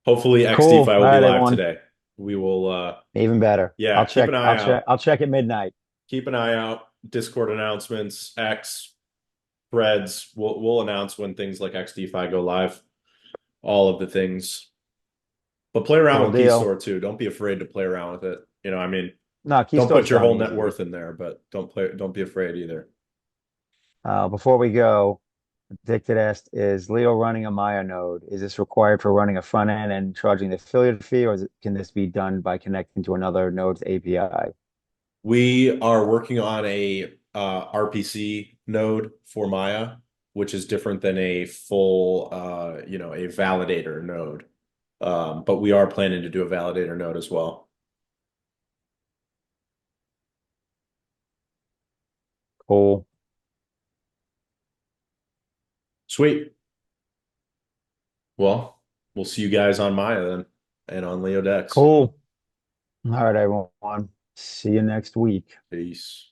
Hopefully Cool. XDeFi All will be right, live everyone. today. We will Even better. yeah, keep an eye out. I'll check at midnight. Keep an eye out. Discord announcements, X, threads. We'll announce when things like XDeFi go live. All of the things. But play around Cool with deal. Keystore too. Don't be afraid to play around with it. I mean, No, Don't Keystore is put your dumb whole net easy. worth in there, but don't be afraid either. Before we go, Addicted asked, is Leo running a Maya node? Is this required for running a front end and charging the affiliate fee, or can this be done by connecting to another node's API? We are working on a RPC node for Maya, which is different than a full, a validator node. But we are planning to do a validator node as well. Cool. Sweet. Well, we'll see you guys on Maya then and on LeoDex. Cool. All right, everyone. See you next week. Peace.